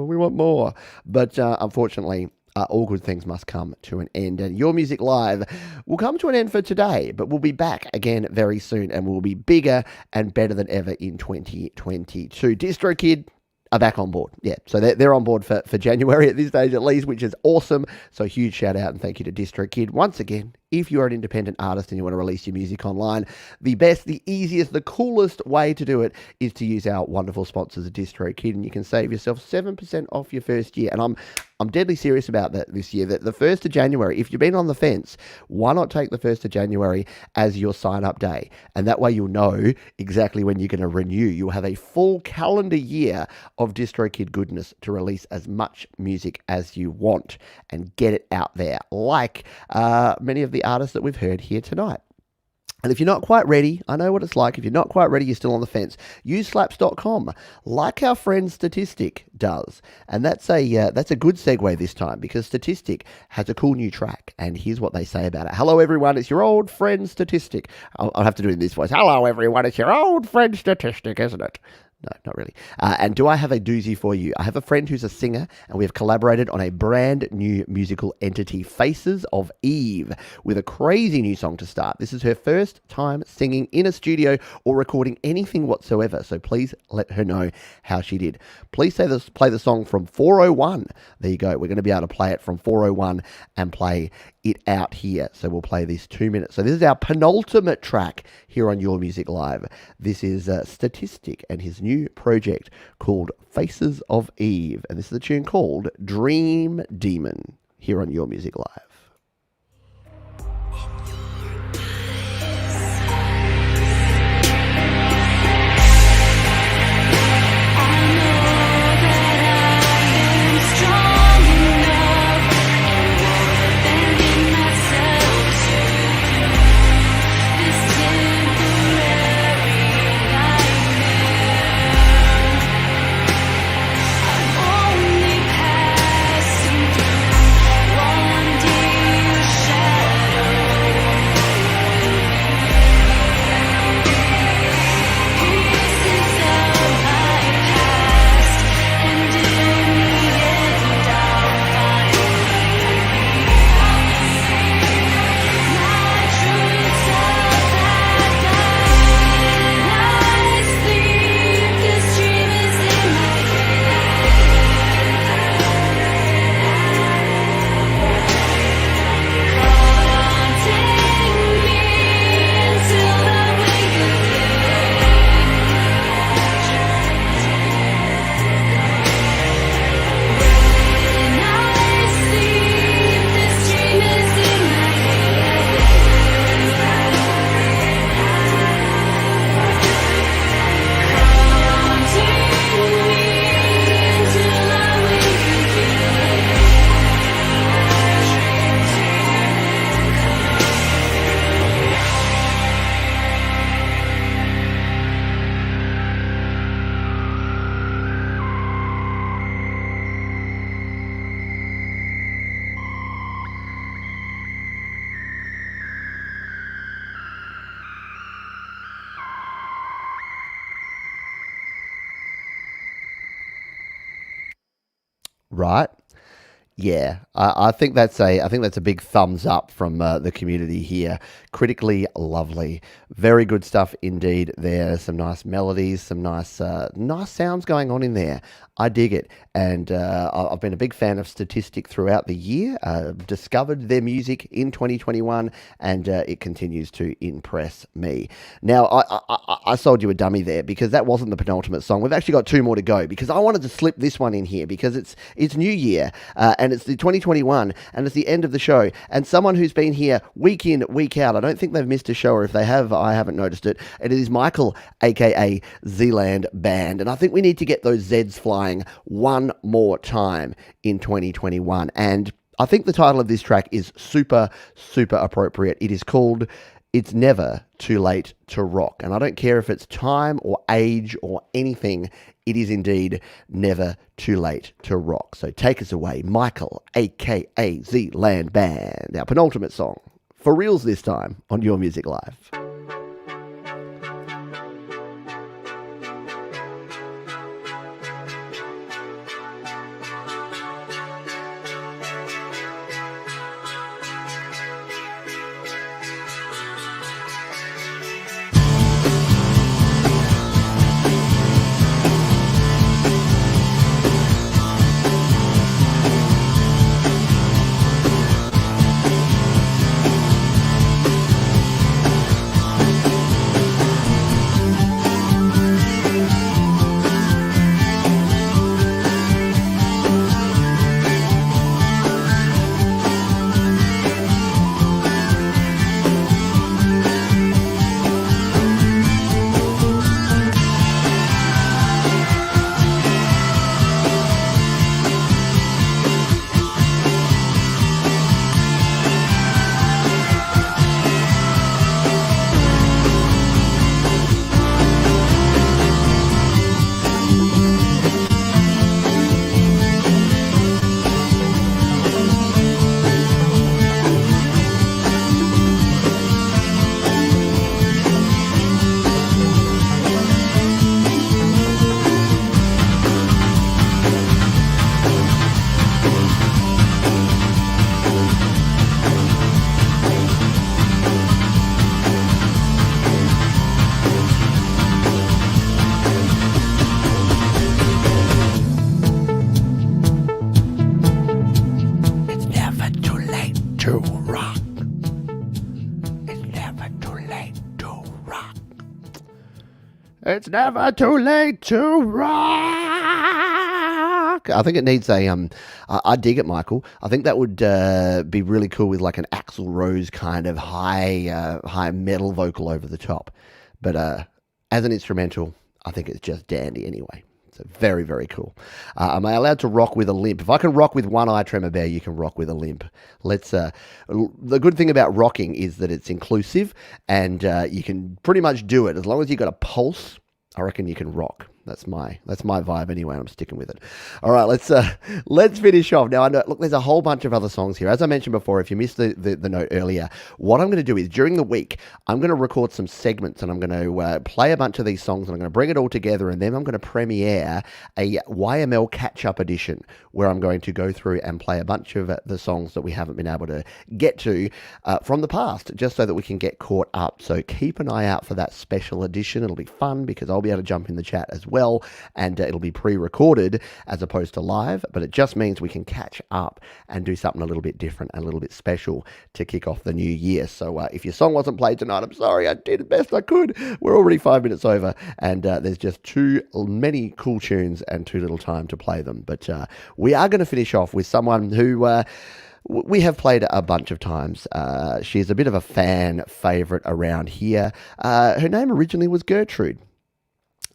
we want more. But unfortunately, all good things must come to an end. And Your Music Live will come to an end for today, but we'll be back again very soon, and we'll be bigger and better than ever in 2022. DistroKid are back on board. Yeah, so they're on board for January at this stage at least, which is awesome. So huge shout out and thank you to DistroKid once again. If you're an independent artist and you want to release your music online, the best, the easiest, the coolest way to do it is to use our wonderful sponsors at DistroKid, and you can save yourself 7% off your first year. And I'm deadly serious about that this year. That the 1st of January, if you've been on the fence, why not take the 1st of January as your sign-up day? And that way you'll know exactly when you're going to renew. You'll have a full calendar year of DistroKid goodness to release as much music as you want and get it out there, like many of the artists that we've heard here tonight. And if you're not quite ready, I know what it's like. If you're not quite ready, you're still on the fence. Use slaps.com, like our friend Statistic does. And that's a good segue this time, because Statistic has a cool new track. And here's what they say about it. Hello, everyone. It's your old friend Statistic. I'll have to do it in this voice. Hello, everyone. It's your old friend Statistic, isn't it? No, not really. And do I have a doozy for you? I have a friend who's a singer, and we have collaborated on a brand new musical entity, Faces of Eve, with a crazy new song to start. This is her first time singing in a studio or recording anything whatsoever, so please let her know how she did. Please play the song from 401. There you go. We're going to be able to play it from 401 and play it out here. So we'll play this 2 minutes. So this is our penultimate track here on Your Music Live. This is Statistic and his new project called Faces of Eve. And this is a tune called Dream Demon here on Your Music Live. Only passing through one day. right? Yeah, I think that's a big thumbs up from the community here. Critically lovely, very good stuff indeed. There, some nice melodies, some nice sounds going on in there. I dig it, and I've been a big fan of Statistic throughout the year. Discovered their music in 2021, and it continues to impress me. Now, I sold you a dummy there because that wasn't the penultimate song. We've actually got two more to go because I wanted to slip this one in here because it's New Year and it's the 2021 and it's the end of the show. And someone who's been here week in, week out, I don't think they've missed a show, or if they have, I haven't noticed it. And it is Michael, aka Zealand Band, and I think we need to get those Zs flying one more time in 2021. And I think the title of this track is super, super appropriate. It is called It's Never Too Late to Rock. And I don't care if it's time or age or anything, it is indeed never too late to rock. So take us away, Michael, aka Zealand Band, our penultimate song, for reals this time on Your Music Live. It's never too late to rock. I think it needs a I dig it, Michael. I think that would be really cool with like an Axl Rose kind of high metal vocal over the top. But as an instrumental, I think it's just dandy anyway. So very, very cool. Am I allowed to rock with a limp? If I can rock with one eye tremor bear, you can rock with a limp. Let's. The good thing about rocking is that it's inclusive, and you can pretty much do it as long as you got a pulse. I reckon you can rock. That's my vibe anyway. I'm sticking with it. All right, let's finish off. Now, I know, look, there's a whole bunch of other songs here. As I mentioned before, if you missed the note earlier, what I'm going to do is during the week, I'm going to record some segments and I'm going to play a bunch of these songs and I'm going to bring it all together and then I'm going to premiere a YML catch-up edition where I'm going to go through and play a bunch of the songs that we haven't been able to get to from the past, just so that we can get caught up. So keep an eye out for that special edition. It'll be fun because I'll be able to jump in the chat as well, and it'll be pre-recorded as opposed to live, but it just means we can catch up and do something a little bit different, a little bit special to kick off the new year. So if your song wasn't played tonight, I'm sorry, I did the best I could. We're already 5 minutes over, and there's just too many cool tunes and too little time to play them. But we are going to finish off with someone who we have played a bunch of times. She's a bit of a fan favourite around here. Her name originally was Gertrude.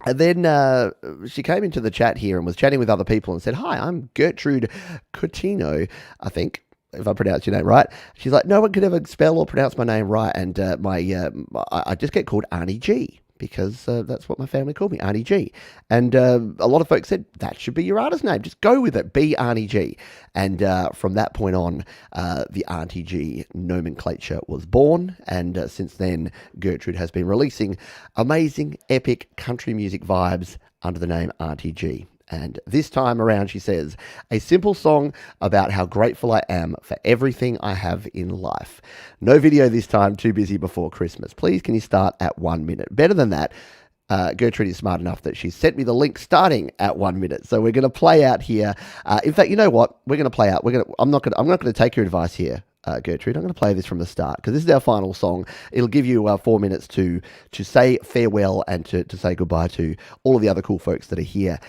And then she came into the chat here and was chatting with other people and said, "Hi, I'm Gertrude Coutinho, I think, if I pronounced your name right." She's like, "No one could ever spell or pronounce my name right, and I just get called Arnie G, because that's what my family called me, Arnie G." And a lot of folks said, that should be your artist name. Just go with it. Be Arnie G. And from that point on, the Auntie G nomenclature was born. And since then, Gertrude has been releasing amazing, epic country music vibes under the name Auntie G. And this time around, she says, a simple song about how grateful I am for everything I have in life. No video this time, too busy before Christmas. Please, can you start at 1 minute? Better than that, Gertrude is smart enough that she sent me the link starting at 1 minute. So we're going to play out here. In fact, you know what? We're going to play out. I'm not going to take your advice here, Gertrude. I'm going to play this from the start because this is our final song. It'll give you 4 minutes to say farewell and to say goodbye to all of the other cool folks that are here.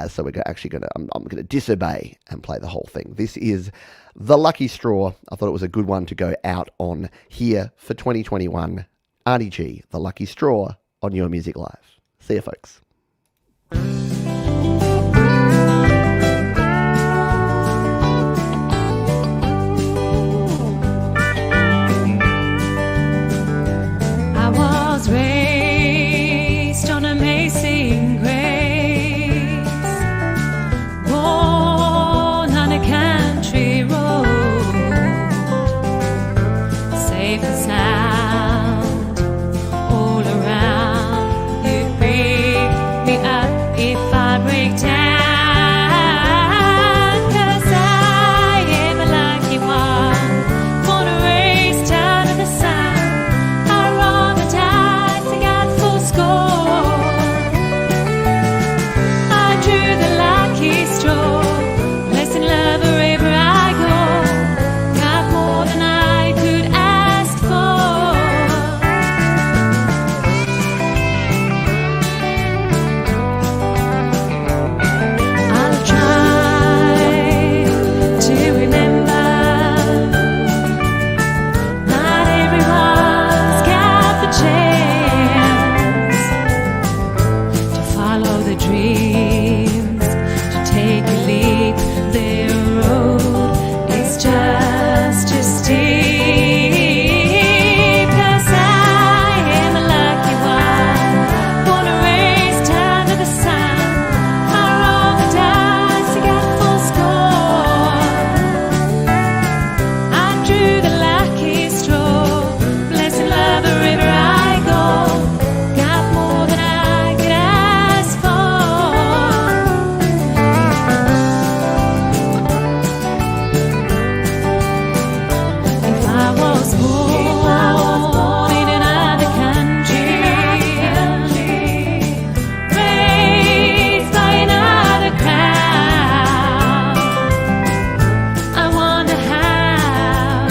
So we're I'm going to disobey and play the whole thing. This is The Lucky Straw. I thought it was a good one to go out on here for 2021. Arnie G, The Lucky Straw on Your Music Live. See you, folks. I was raised on amazing grace, born on a country road, safe and sound all around. You pick me up if I break down, 'cause I am a lucky one, born and raised out of the sun. I roll the dice and got full score. I drew the lucky straw, blessing love wherever I go. Got more than I could ask for. I'll try to remember not everyone's got the chance to follow the dreams, to take a leap. Their road is just as steep. 'Cause I am a lucky one, born and raised under the sun. I roll the dice and got full score. I drew the lucky straw, blessing love wherever I go. Got more than I could ask for. If I was born in another country, raised by another crowd, I wonder how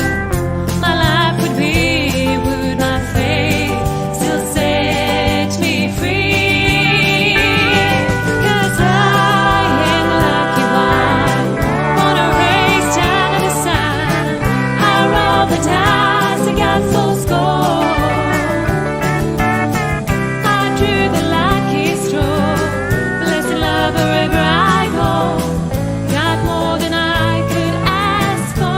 my life would be. Would my faith still set me free? 'Cause I am a lucky one, born and raised under the sun. I rolled the dice and got full score. I drew the lucky straw, blessing love wherever I go. Got more than I could ask for.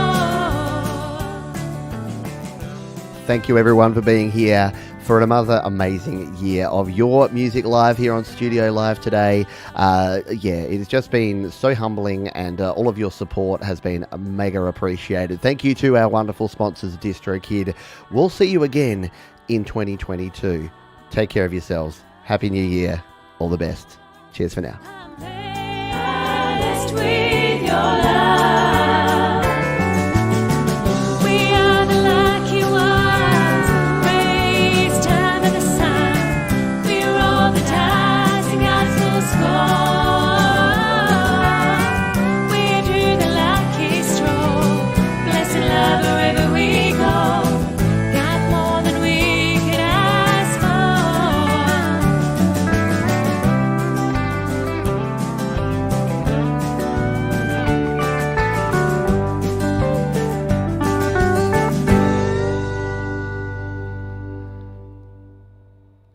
Thank you, everyone, for being here for another amazing year of Your Music Live here on Studio Live today. It has just been so humbling, and all of your support has been mega appreciated. Thank you to our wonderful sponsors, DistroKid. We'll see you again in 2022. Take care of yourselves. Happy New Year. All the best. Cheers for now. Blessed with your love.